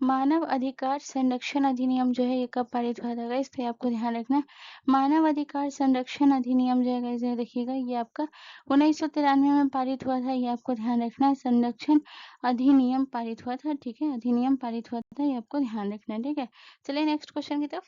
मानव अधिकार संरक्षण अधिनियम जो है ये कब पारित हुआ था गाइस, तो आपको ध्यान रखना है। मानव अधिकार संरक्षण अधिनियम जो है गाइस ये देखिएगा ये आपका 1993 में पारित हुआ था, ये आपको ध्यान रखना है। संरक्षण अधिनियम पारित हुआ था, ठीक है, अधिनियम पारित हुआ था, ये आपको ध्यान रखना है, ठीक है। चलिए नेक्स्ट क्वेश्चन की तरफ।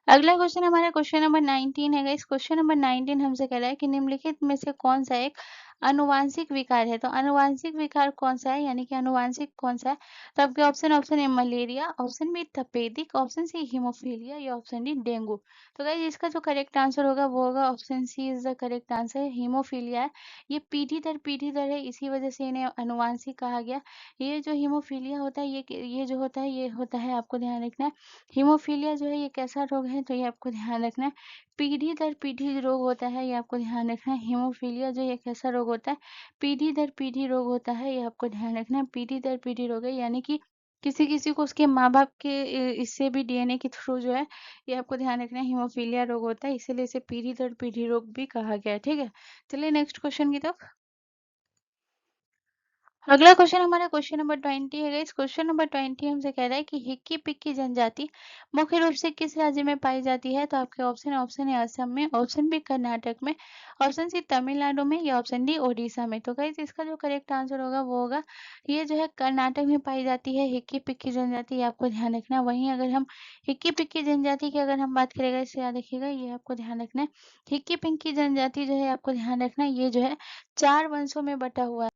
अगला क्वेश्चन हमारा क्वेश्चन नंबर 19 है गाइस। क्वेश्चन नंबर 19 हमसे कह रहा है कि निम्नलिखित में से कौन सा एक अनुवांशिक विकार है। तो अनुवांशिक विकार कौन सा है, यानी कि अनुवांशिक कौन सा है। तो आपके option A malaria, option B तपेदिक, ऑप्शन सी हीमोफीलिया या ऑप्शन डी डेंगू। तो गाइस इसका जो करेक्ट आंसर होगा वो होगा option C is the correct answer, haemophilia है। ये पीढ़ी दर है, इसी वजह से इन्हें अनुवांशिक कहा गया। ये जो हीमोफीलिया होता है ये जो होता है ये होता है, आपको ध्यान रखना है। हीमोफीलिया जो है ये कैसा रोग है, तो ये आपको ध्यान रखना है पीढ़ी दर पीढ़ी रोग होता है, ये आपको ध्यान रखना है। हीमोफीलिया जो ये कैसा रोग होता है, पीढ़ी दर पीढ़ी रोग होता है, ये आपको ध्यान रखना है। पीढ़ी दर पीढ़ी रोग है, यानी कि किसी किसी को उसके माँ बाप के इससे भी डीएनए के थ्रू जो है ये आपको ध्यान रखना है हीमोफीलिया रोग होता है, इसीलिए इसे पीढ़ी दर पीढ़ी रोग भी कहा गया है, ठीक है। चलिए नेक्स्ट क्वेश्चन की तरफ। अगला क्वेश्चन हमारा क्वेश्चन नंबर 20 है गाइस। क्वेश्चन नंबर 20 हमसे कह रहा है कि हिक्की पिक्की जनजाति मुख्य रूप से किस राज्य में पाई जाती है। तो आपके ऑप्शन है असम में, ऑप्शन बी कर्नाटक में, ऑप्शन सी तमिलनाडु में या ऑप्शन डी ओडिशा में। तो गाइस इसका जो करेक्ट आंसर होगा वो होगा ये जो है कर्नाटक में पाई जाती है हिक्की पिक्की जनजाति, ये आपको ध्यान रखना है। वहीं अगर हम हिक्की पिक्की जनजाति की अगर हम बात करेंगे इससे याद रखिएगा ये आपको ध्यान रखना है। हिक्की पिक्की जनजाति जो है आपको ध्यान रखना है ये जो है 4 वंशों में बटा हुआ है।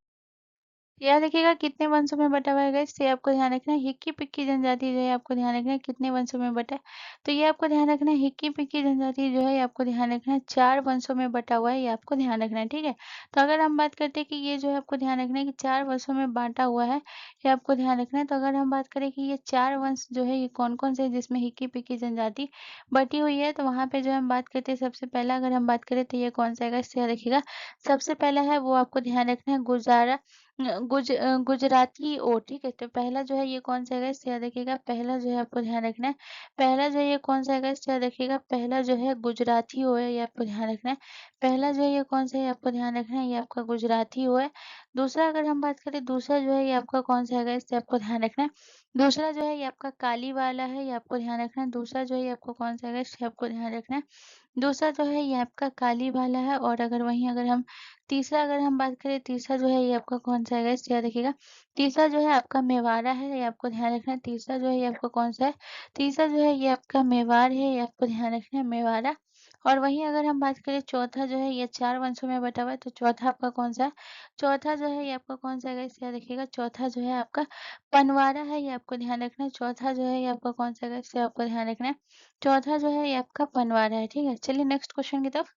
याद रखिएगा कितने वंशों में बटा हुआ है गाइस, ये आपको ध्यान रखना है। हिक्की पिक्की जनजाति जो है आपको ध्यान रखना है कितने वंशों में बटा है, तो ये आपको ध्यान रखना है हिक्की पिक्की जनजाति जो है ये आपको ध्यान रखना है 4 वंशों में बटा हुआ है, ये आपको ध्यान रखना है, ठीक है। तो अगर हम बात करते हैं कि ये जो है आपको ध्यान रखना है कि 4 वंशों में बांटा हुआ है, ये आपको ध्यान रखना है। तो अगर हम बात करें कि ये 4 वंश जो है ये कौन कौन से जिसमें हिक्की पिक्की जनजाति बटी हुई है, तो वहाँ पे जो हम बात करते हैं सबसे पहला अगर हम बात करें तो ये कौन सा है, इससे याद रखिएगा सबसे पहला है वो आपको ध्यान रखना है गुजराती ओ, ठीक है। तो पहला जो है ये कौन सा है गाइस, याद रखिएगा। पहला जो है आपको ध्यान रखना है, पहला जो है ये कौन सा है गाइस, याद रखिएगा। पहला जो है गुजराती ओ है, ये आपको ध्यान रखना है। पहला जो है ये कौन सा है, आपको ध्यान रखना है, ये आपका गुजराती ओ है। दूसरा अगर हम बात करें, दूसरा जो है ये आपका कौन सा है गाइस, ये आपको ध्यान रखना है। दूसरा जो है ये आपका काली वाला है, ये आपको ध्यान रखना है। दूसरा जो है ये आपको कौन सा है गाइस, ये आपको ध्यान रखना है। दूसरा जो है ये आपका काली वाला है। और अगर वहीं अगर हम तीसरा अगर हम बात करें, तीसरा जो है ये आपका कौन सा है गाइस, याद रखिएगा। तीसरा जो है आपका मेवाड़ा है, ये आपको ध्यान रखना है। तीसरा जो है ये आपका कौन सा है, तीसरा जो है ये आपका मेवाड़ है, ये आपको ध्यान रखना है, मेवाड़ा। और वहीं अगर हम बात करें, चौथा जो है ये 4 वंशों में बटा हुआ है, तो चौथा आपका कौन सा है, चौथा जो है ये आपका कौन सा है गाइस, याद रखिएगा। चौथा जो है आपका पनवाड़ा है, ये आपको ध्यान रखना है। चौथा जो है ये आपका कौन सा है गाइस, ये आपको ध्यान रखना है। चौथा जो है ये आपका पनवाड़ा है, ठीक है। चलिए नेक्स्ट क्वेश्चन की तरफ।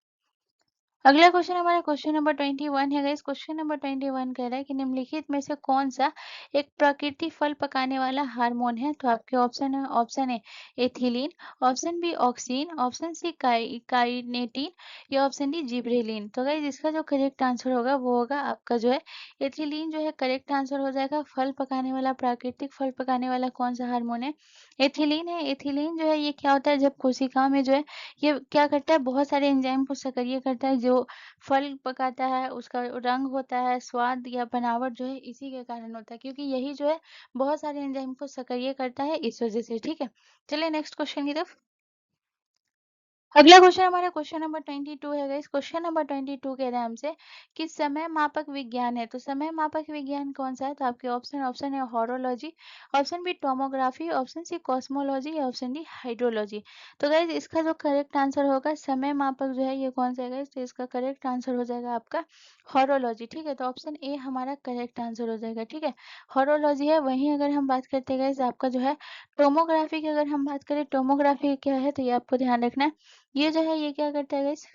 अगला क्वेश्चन हमारा क्वेश्चन नंबर 21 है गाइस। क्वेश्चन नंबर 21 कह रहा है कि निम्नलिखित में से कौन सा एक प्राकृतिक फल पकाने वाला हार्मोन है। तो आपके ऑप्शन है, option A ethylene, option B auxin, option C kinetin, या ऑप्शन डी जिब्रेलिन। तो गाइस इसका जो करेक्ट आंसर होगा वो होगा आपका जो है एथिलीन, जो है करेक्ट आंसर हो जाएगा। फल पकाने वाला, प्राकृतिक फल पकाने वाला कौन सा हार्मोन है, एथिलीन है। एथिलीन जो है ये क्या होता है, जब कोशिका में जो है ये क्या करता है, बहुत सारे एंजाइम को सक्रिय करता है। जो फल पकाता है उसका रंग होता है, स्वाद या बनावट जो है इसी के कारण होता है, क्योंकि यही जो है बहुत सारे एंजाइम को सक्रिय करता है, इस वजह से, ठीक है। चलिए नेक्स्ट क्वेश्चन की तरफ। अगला क्वेश्चन हमारा क्वेश्चन नंबर 22 है गाइस। क्वेश्चन नंबर 22 कह रहे हैं हमसे कि समय मापक विज्ञान है। तो समय मापक विज्ञान कौन सा है। तो आपके ऑप्शन, ऑप्शन है horology, option B tomography, option C cosmology, या ऑप्शन डी हाइड्रोलॉजी। तो गाइस इसका जो करेक्ट आंसर होगा, समय मापक जो है ये कौन सा है गाइस, तो इसका करेक्ट आंसर हो जाएगा आपका हॉरोलॉजी, ठीक है। तो ऑप्शन ए हमारा करेक्ट आंसर हो जाएगा, ठीक है। हॉरोलॉजी है। वहीं अगर हम बात करते हैं गाइस आपका जो है टोमोग्राफी की, अगर हम बात करें टोमोग्राफी क्या है, तो ये आपको ध्यान रखना है। ये जो है ये क्या करता है गाइस,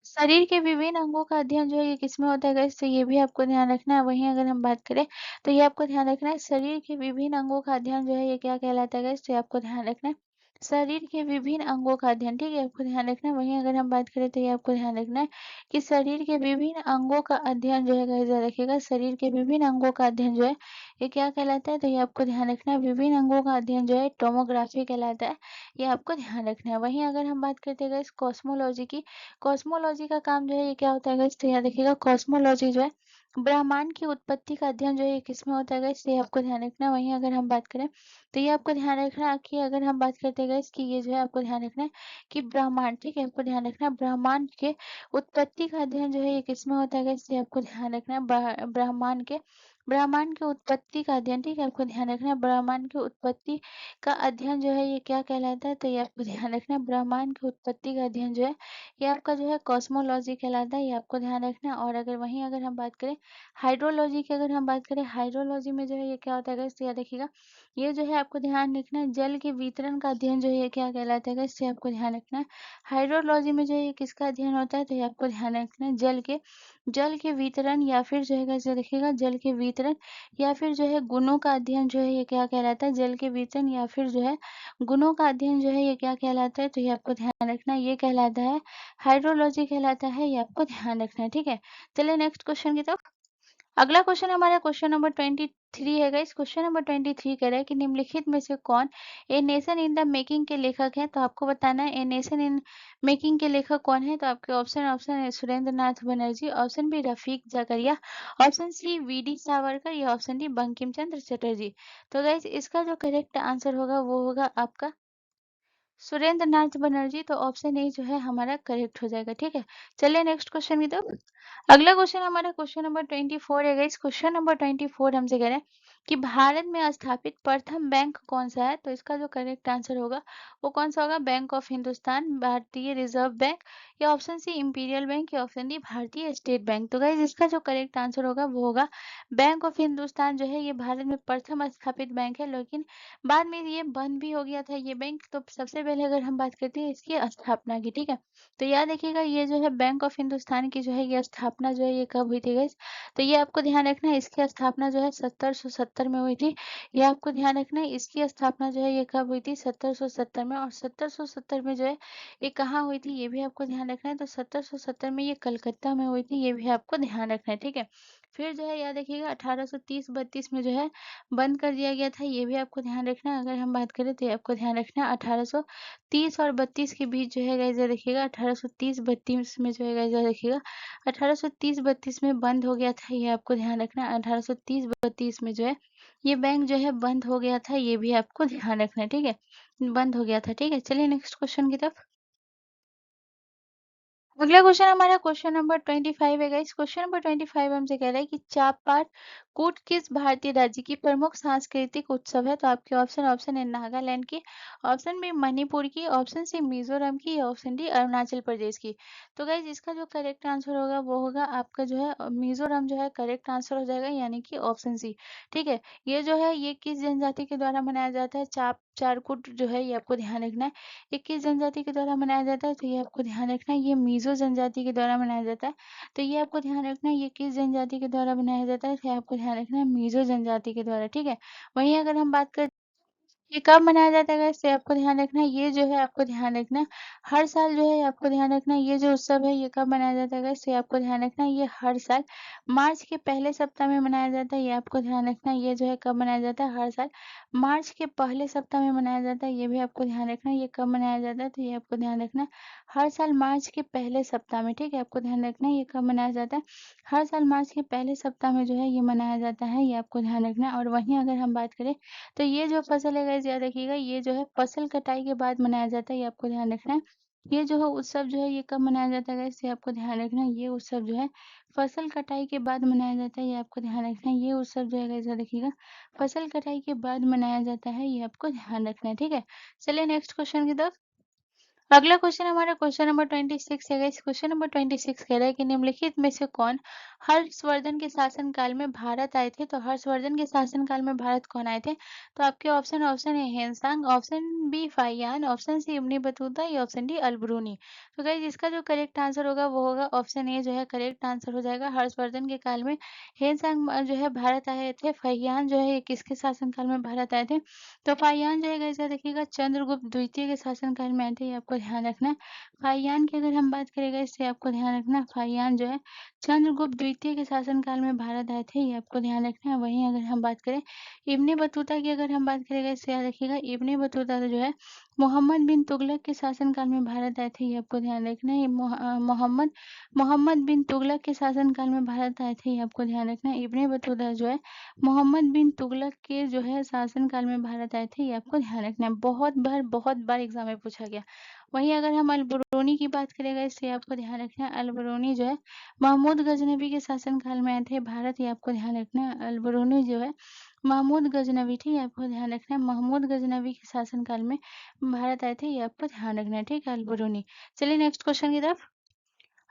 शरीर के विभिन्न अंगों का अध्ययन जो है ये किसमें होता है गाइस, तो ये भी आपको ध्यान रखना है। वहीं अगर हम बात करें तो ये आपको ध्यान रखना है, शरीर के विभिन्न अंगों का अध्ययन जो है ये क्या कहलाता है गाइस, तो ये आपको ध्यान रखना है। शरीर के विभिन्न अंगों का अध्ययन, ठीक है, आपको ध्यान रखना है। वहीं अगर हम बात करें तो ये आपको ध्यान रखना है कि शरीर के विभिन्न अंगों का अध्ययन जो है गाइस, याद रखिएगा, शरीर के विभिन्न अंगों का अध्ययन जो है ये क्या कहलाता है, तो ये आपको ध्यान रखना है। विभिन्न अंगों का अध्ययन जो है टोमोग्राफी कहलाता है, ये आपको ध्यान रखना है। वहीं अगर हम बात करते हैं गाइस कॉस्मोलॉजी की, कॉस्मोलॉजी का काम जो है ये क्या होता है गाइस, तो याद रखिएगा, कॉस्मोलॉजी जो है ब्रह्मांड की उत्पत्ति का अध्ययन जो है ये किसमें होता है गाइस, ये आपको ध्यान रखना है। वहीं अगर हम बात करें तो ये आपको ध्यान रखना है कि अगर हम बात करते हैं गाइस कि ये जो है आपको ध्यान रखना है कि ब्रह्मांड, ठीक है, आपको ध्यान रखना है ब्रह्मांड के उत्पत्ति का अध्ययन जो है ये किसमें होता है गाइस, ये आपको ध्यान रखना है। ब्रह्मांड के उत्पत्ति का अध्ययन, ठीक है, आपको ध्यान रखना है। ब्रह्मांड की उत्पत्ति का अध्ययन जो है ये क्या कहलाता है, तो ये आपको ध्यान रखना है। ब्रह्मांड की उत्पत्ति का अध्ययन जो है ये आपका जो है कॉस्मोलॉजी कहलाता है, ये आपको ध्यान रखना है। और अगर वहीं अगर हम बात करें हाइड्रोलॉजी की, अगर हम बात करें हाइड्रोलॉजी में जो है ये क्या होता है गाइस, याद रखिएगा, ये जो है आपको ध्यान रखना है, जल के वितरण का अध्ययन जो है ये क्या कहलाता है गाइस, ये आपको ध्यान रखना है। हाइड्रोलॉजी में जो है ये किसका अध्ययन होता है, तो ये आपको ध्यान रखना है, जल के वितरण, या फिर जो है गाइस याद रखिएगा, जल के वितरण या फिर जो है गुणों का अध्ययन जो है ये क्या कहलाता है, जल के वितरण या फिर जो है गुणों का अध्ययन जो है ये क्या कहलाता है, तो ये आपको ध्यान रखना है, ये कहलाता है हाइड्रोलॉजी कहलाता है, ये आपको ध्यान रखना है, ठीक है। चलिए नेक्स्ट क्वेश्चन की तरफ। अगला क्वेश्चन हमारा क्वेश्चन नंबर 23 है गाइस। क्वेश्चन नंबर 23 कह रहा है कि निम्नलिखित में से कौन a nation in the making के लेखक हैं। तो आपको बताना है ए नेशन इन मेकिंग के लेखक कौन है। तो आपके ऑप्शन, ऑप्शन है सुरेंद्र नाथ बनर्जी, ऑप्शन बी रफीक जकरिया, ऑप्शन सी वी.डी. सावरकर, या ऑप्शन डी बंकिम चंद्र चटर्जी। तो गाइस इसका जो करेक्ट आंसर होगा वो होगा आपका सुरेंद्र नाथ बनर्जी। तो ऑप्शन ए जो है हमारा करेक्ट हो जाएगा, ठीक है। चलिए नेक्स्ट क्वेश्चन की तरफ। अगला क्वेश्चन हमारा क्वेश्चन नंबर 24 है गाइस। क्वेश्चन नंबर 24 हमसे कह रहे हैं कि भारत में स्थापित प्रथम बैंक कौन सा है। तो इसका जो करेक्ट आंसर होगा वो कौन सा होगा, बैंक ऑफ हिंदुस्तान, भारतीय रिजर्व बैंक, या ऑप्शन सी इंपीरियल बैंक, या ऑप्शन डी भारतीय स्टेट बैंक। तो गाइस इसका जो करेक्ट आंसर होगा वो होगा बैंक ऑफ हिंदुस्तान, जो है ये भारत में प्रथम स्थापित बैंक है, लेकिन बाद में ये बंद भी हो गया था ये बैंक। तो सबसे पहले अगर हम बात करते हैं इसकी स्थापना की, ठीक है, तो याद रखिएगा ये जो है बैंक ऑफ हिंदुस्तान की जो है ये स्थापना जो है ये कब हुई थी गाइस, तो ये आपको ध्यान रखना है, इसकी स्थापना जो है 1770 में हुई थी। ये आपको ध्यान रखना है, इसकी स्थापना जो है ये कब हुई थी, 1770 में। और 1770 में जो है ये कहाँ हुई थी, ये भी आपको ध्यान रखना है। तो 1770 में ये कलकत्ता में हुई थी, ये भी आपको ध्यान रखना है, ठीक है। फिर जो है याद रखिएगा 1830-32 में जो है बंद कर दिया गया था, ये भी आपको ध्यान रखना है। अगर हम बात करें तो ये आपको ध्यान रखना है 1830 और 32 के बीच जो है गाइस याद रखिएगा 1830-32 में जो है गाइस याद रखिएगा 1830-32 में बंद हो गया था, ये आपको ध्यान रखना है। 1830-32 में जो है ये बैंक जो है बंद हो गया था, ये भी आपको ध्यान रखना है, ठीक है? बंद हो गया था, ठीक है? चलिए नेक्स्ट क्वेश्चन की तरफ। अगला क्वेश्चन हमारा क्वेश्चन नंबर 25 है गाइस। क्वेश्चन नंबर 25 हमसे कह रहा है कि चापार कूट किस भारतीय राज्य की प्रमुख सांस्कृतिक उत्सव है? तो आपके ऑप्शन है नागालैंड की, ऑप्शन बी मणिपुर की, ऑप्शन सी मिजोरम की, या ऑप्शन डी अरुणाचल प्रदेश की। तो गाइस इसका जो करेक्ट आंसर होगा वो होगा आपका जो है मिजोरम जो है करेक्ट आंसर हो जाएगा, यानी कि ऑप्शन सी। ठीक है, ये जो है ये किस जनजाति के द्वारा मनाया जाता है? चारकुट जो है ये आपको ध्यान रखना है। ये किस जनजाति के द्वारा मनाया जाता है? तो ये आपको ध्यान रखना है, ये मीज़ो जनजाति के द्वारा मनाया जाता है। तो ये आपको ध्यान रखना है, ये किस जनजाति के द्वारा मनाया जाता है? तो ये आपको ध्यान रखना है, मीज़ो जनजाति के द्वारा, ठीक है? वहीं अगर हम बात करें ये कब मनाया जाता है गाइस? ये आपको ध्यान रखना है, ये जो है आपको ध्यान रखना है, हर साल जो है आपको ध्यान रखना है, ये जो उत्सव है ये कब मनाया जाता है गाइस? ये आपको ध्यान रखना है, ये हर साल मार्च के पहले सप्ताह में मनाया जाता है, ये आपको ध्यान रखना है। ये जो है कब मनाया जाता है? हर साल मार्च के पहले सप्ताह में मनाया जाता है, ये भी आपको ध्यान रखना है। ये कब मनाया जाता है? तो ये आपको ध्यान रखना है, हर साल मार्च के पहले सप्ताह में, ठीक है? आपको ध्यान रखना है, ये कब मनाया जाता है? हर साल मार्च के पहले सप्ताह में जो है ये मनाया जाता है, ये आपको ध्यान रखना है। और वहीं अगर हम बात करें तो ये जो फसल है गाइस याद रखिएगा, ये जो है फसल कटाई के बाद मनाया जाता है, ये आपको ध्यान रखना है। ये जो है उत्सव जो है ये कब मनाया जाता है गाइस? ये आपको ध्यान रखना है, ये उत्सव जो है फसल कटाई के बाद मनाया जाता है, ये आपको ध्यान रखना है। ये उत्सव जो है गाइस याद रखिएगा फसल कटाई के बाद मनाया जाता है, ये आपको ध्यान रखना है, ठीक है? चलिए नेक्स्ट क्वेश्चन की तरफ। अगला क्वेश्चन हमारा क्वेश्चन नंबर 26 है गाइस। क्वेश्चन नंबर 26 कह रहा है कि निम्नलिखित में से कौन हर्षवर्धन के शासन काल में भारत आए थे? तो हर्षवर्धन के शासन काल में भारत कौन आए थे? तो आपके ऑप्शन है Hiuen Tsang, option B Fahien, option C Ibn Battuta, या ऑप्शन डी अलबरूनी। तो गाइस इसका जो करेक्ट आंसर होगा वो होगा ऑप्शन ए जो है करेक्ट आंसर हो जाएगा। हर्षवर्धन के काल में हेनसांग जो है भारत आए थे। फाहियान जो है ये किसके शासन काल में भारत आए थे? तो फाहियान जो है गाइस याद रखिएगा चंद्रगुप्त द्वितीय के शासनकाल में आए थे, ये आपको ध्यान रखना है। फाहियान की अगर हम बात करेंगे इससे आपको ध्यान रखना है, फाहियान जो है चंद्रगुप्त द्वितीय के शासनकाल में भारत आए थे, ये आपको ध्यान रखना है। वहीं अगर हम बात करें इब्ने बतूता की अगर हम बात करेंगे इससे याद रखिएगा इब्ने बतूता जो है मोहम्मद बिन तुगलक के शासनकाल में भारत आए थे, ये आपको ध्यान रखना है। ये मोहम्मद मोहम्मद बिन तुगलक के शासनकाल में भारत आए थे, ये आपको ध्यान रखना है। इब्ने बतूता जो है मोहम्मद बिन तुगलक के जो है शासनकाल में भारत आए थे, ये आपको ध्यान रखना है। बहुत बार एग्जाम में पूछा गया। वहीं अगर हम अलबरूनी की बात करेंगे इससे आपको ध्यान रखना है, अलबरूनी जो है महमूद गजनबी के शासनकाल में आए थे भारत, ये आपको ध्यान रखना है। अलबरूनी जो है महमूद गजनबी, ठीक है? आपको ध्यान रखना है, महमूद गजनबी के शासनकाल में भारत आए थे, ये आपको ध्यान रखना है, ठीक है? अलबरूनी। चलिए नेक्स्ट क्वेश्चन की तरफ।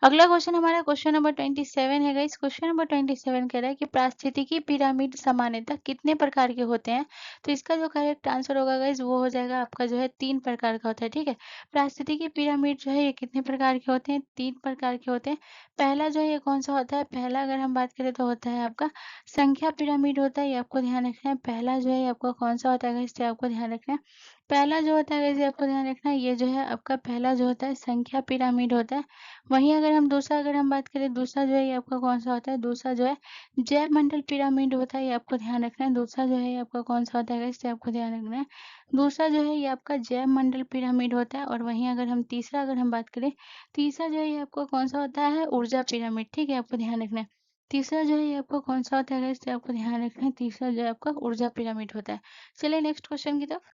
अगला क्वेश्चन हमारा क्वेश्चन नंबर 27 है गाइस। क्वेश्चन नंबर 27 कह रहा है कि पारिस्थितिकी पिरामिड सामान्यतः कितने प्रकार के होते हैं? तो इसका जो करेक्ट आंसर होगा गाइस वो हो जाएगा आपका जो है 3 प्रकार का होता है, ठीक है? पारिस्थितिकी पिरामिड जो है ये कितने प्रकार के होते हैं? 3 प्रकार के होते हैं। पहला जो है ये कौन सा होता है? पहला अगर हम बात करें तो होता है आपका संख्या पिरामिड होता है, ये आपको ध्यान रखना है। पहला जो है आपका कौन सा होता है गाइस? ये आपको ध्यान रखना है। पहला जो होता है गाइस ये आपको ध्यान रखना है, ये जो है आपका पहला जो होता है संख्या पिरामिड होता है। वहीं अगर हम बात करें दूसरा जो है ये आपका कौन सा होता है? दूसरा जो है जैव मंडल पिरामिड होता है, ये आपको ध्यान रखना है। दूसरा जो है ये आपका कौन सा होता है गाइस? ये आपको ध्यान रखना है। दूसरा जो है ये आपका जैव मंडल पिरामिड होता है। और वहीं अगर हम बात करें तीसरा जो है ये आपका कौन सा होता है? ऊर्जा पिरामिड, ठीक है? आपको ध्यान रखना है। तीसरा जो है ये आपका कौन सा होता है गाइस? ये आपको ध्यान रखना है। तीसरा जो है आपका ऊर्जा पिरामिड होता है। चलिए नेक्स्ट क्वेश्चन की तरफ।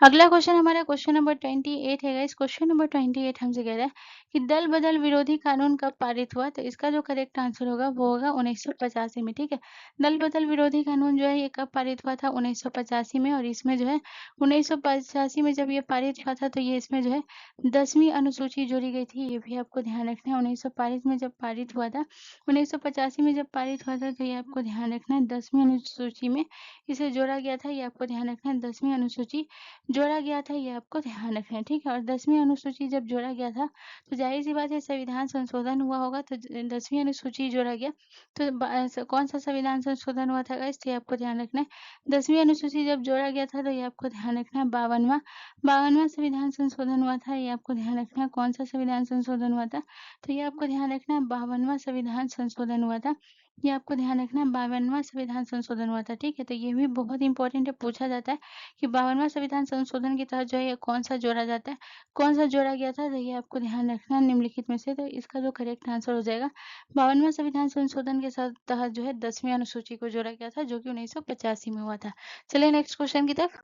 अगला क्वेश्चन हमारा क्वेश्चन नंबर 28 है गाइस। क्वेश्चन नंबर 28 हमसे कह रहा है कि दल बदल विरोधी कानून कब पारित हुआ? तो इसका जो करेक्ट आंसर होगा वो होगा 1985 में, ठीक है? दल बदल विरोधी कानून जो है ये कब पारित हुआ था? 1985 में। और इसमें जो है 1985 में जब ये पारित हुआ था तो ये इसमें जो है 10वीं अनुसूची जोड़ी गई थी, ये भी आपको ध्यान रखना है। 1905 में जब पारित हुआ था 1985 में जब पारित हुआ था तो ये आपको ध्यान रखना है 10वीं अनुसूची में इसे जोड़ा गया था, ये आपको ध्यान रखना है। 10वीं अनुसूची जोड़ा गया था, ये आपको ध्यान रखना है, ठीक है? और 10वीं अनुसूची जब जोड़ा गया था तो जाहिर-सी बात है संविधान संशोधन हुआ होगा, तो 10वीं अनुसूची जोड़ा गया तो कौन सा संविधान संशोधन हुआ था गाइस? तो ये आपको ध्यान रखना है। 10वीं अनुसूची जब जोड़ा गया था तो ये आपको ध्यान रखना है 52वां संविधान संशोधन हुआ था, ये आपको ध्यान रखना है। कौन सा संविधान संशोधन हुआ था? तो ये आपको ध्यान रखना है 52वां संविधान संशोधन हुआ था। ये आपको ध्यान रखना है 52वां संविधान संशोधन हुआ था, ठीक है? तो ये भी बहुत इंपॉर्टेंट है, पूछा जाता है कि 52वां संविधान संशोधन के तहत जो है ये कौन-सा जोड़ा जाता है? कौन-सा जोड़ा गया था? तो ये आपको ध्यान रखना है निम्नलिखित में से, तो इसका जो करेक्ट आंसर हो जाएगा 52वां संविधान संशोधन के तहत जो है 10वीं अनुसूची को जोड़ा गया था, जो कि 1985 में हुआ था। चलिए नेक्स्ट क्वेश्चन की तरफ।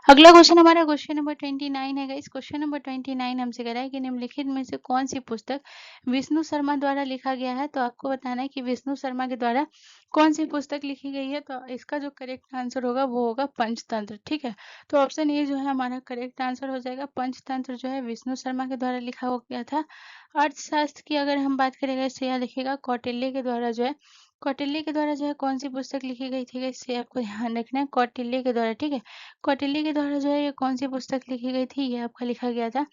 अगला क्वेश्चन हमारा क्वेश्चन नंबर 29 है गाइस। क्वेश्चन नंबर 29 हमसे कह रहा है कि निम्नलिखित में से कौन सी पुस्तक विष्णु शर्मा द्वारा लिखा गया है? तो आपको बताना है कि विष्णु शर्मा के द्वारा कौन सी पुस्तक लिखी गई है? तो इसका जो करेक्ट आंसर होगा वो होगा पंचतंत्र, ठीक है? तो ऑप्शन ए जो है हमारा करेक्ट आंसर हो जाएगा। पंचतंत्र जो है विष्णु शर्मा के द्वारा लिखा हो गया था। अर्थशास्त्र की अगर हम बात करें गाइस, तो यहाँ देखिएगा कौटिल्य के द्वारा जो है, कौटिल्य के द्वारा जो है कौन सी पुस्तक लिखी गई थी गाइस, ये आपको ध्यान रखना है, कौटिल्य के द्वारा, ठीक है? कौटिल्य के द्वारा जो है ये कौन सी पुस्तक लिखी गई थी, ये आपका लिखा गया था।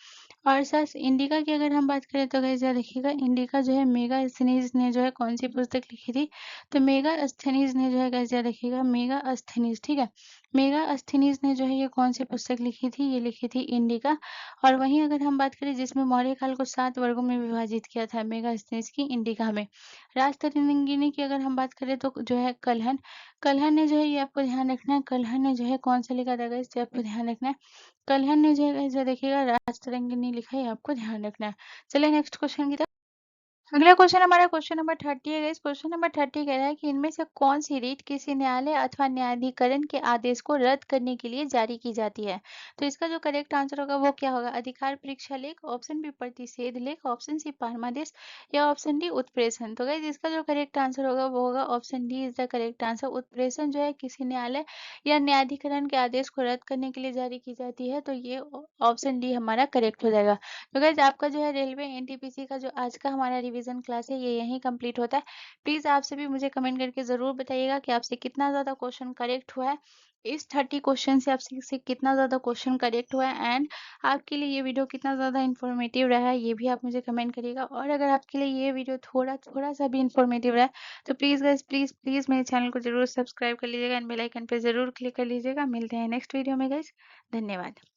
और सर इंडिका की अगर हम बात करें तो गाइस यहाँ देखिएगा, इंडिका जो है मेगास्थनीज ने जो है कौन सी पुस्तक लिखी थी? तो मेगास्थनीज ने जो है गाइस यहाँ देखिएगा, मेगास्थनीज, ठीक है? मेगास्थनीज ने जो है ये कौन सी पुस्तक लिखी थी? ये लिखी थी इंडिका। और वहीं अगर हम बात करें जिसमें मौर्य काल को 7 वर्गों में विभाजित किया था मेगास्थनीज की, इंडिका में। राजतरंगिणी की अगर हम बात करें तो जो है कल्हण, कल्हण ने जो है ये आपको ध्यान रखना है, कल्हण ने जो है कौन सा लिखा था गाइस, ये आपको ध्यान रखना है। कल्हण ने जो है गाइस ये देखिएगा राजतरंगिणी लिखा है, ये आपको ध्यान रखना है। चलिए नेक्स्ट क्वेश्चन की तरफ। अगला क्वेश्चन हमारा क्वेश्चन नंबर 30 है गाइस। क्वेश्चन नंबर 30 कह रहा है कि इनमें से कौन सी रीट किसी न्यायालय अथवा न्यायाधिकरण के आदेश को रद्द करने के लिए जारी की जाती है? तो इसका जो करेक्ट आंसर होगा वो क्या होगा? अधिकार परीक्षा लेख, ऑप्शन बी प्रतिषेध लेख, ऑप्शन सी परमादेश, या ऑप्शन डी उत्प्रेषण। तो गाइस इसका जो करेक्ट आंसर होगा वो होगा option D is the correct answer. उत्प्रेषण जो है किसी न्यायालय या न्यायाधिकरण के आदेश को रद्द करने के लिए जारी की जाती है, तो ये ऑप्शन डी हमारा करेक्ट हो जाएगा। तो गाइज आपका जो है रेलवे एनटीपीसी का जो आज का हमारा रिवीजन क्लास है ये यहीं कंप्लीट होता है। प्लीज़ आप सभी मुझे कमेंट करके ज़रूर बताइएगा कि आपसे कितना ज़्यादा क्वेश्चन करेक्ट हुआ है। इस 30 क्वेश्चन से आपसे से कितना ज़्यादा क्वेश्चन करेक्ट हुआ है, एंड आपके लिए ये वीडियो कितना ज़्यादा इन्फॉर्मेटिव रहा है, ये भी आप मुझे कमेंट करिएगा। और अगर आपके लिए ये वीडियो थोड़ा थोड़ा सा भी इन्फॉर्मेटिव रहा है, तो प्लीज़ गाइज प्लीज़ प्लीज़ मेरे चैनल को ज़रूर सब्सक्राइब कर लीजिएगा एंड बेल आइकन पर ज़रूर क्लिक कर लीजिएगा। मिलते हैं नेक्स्ट वीडियो में गाइज। धन्यवाद।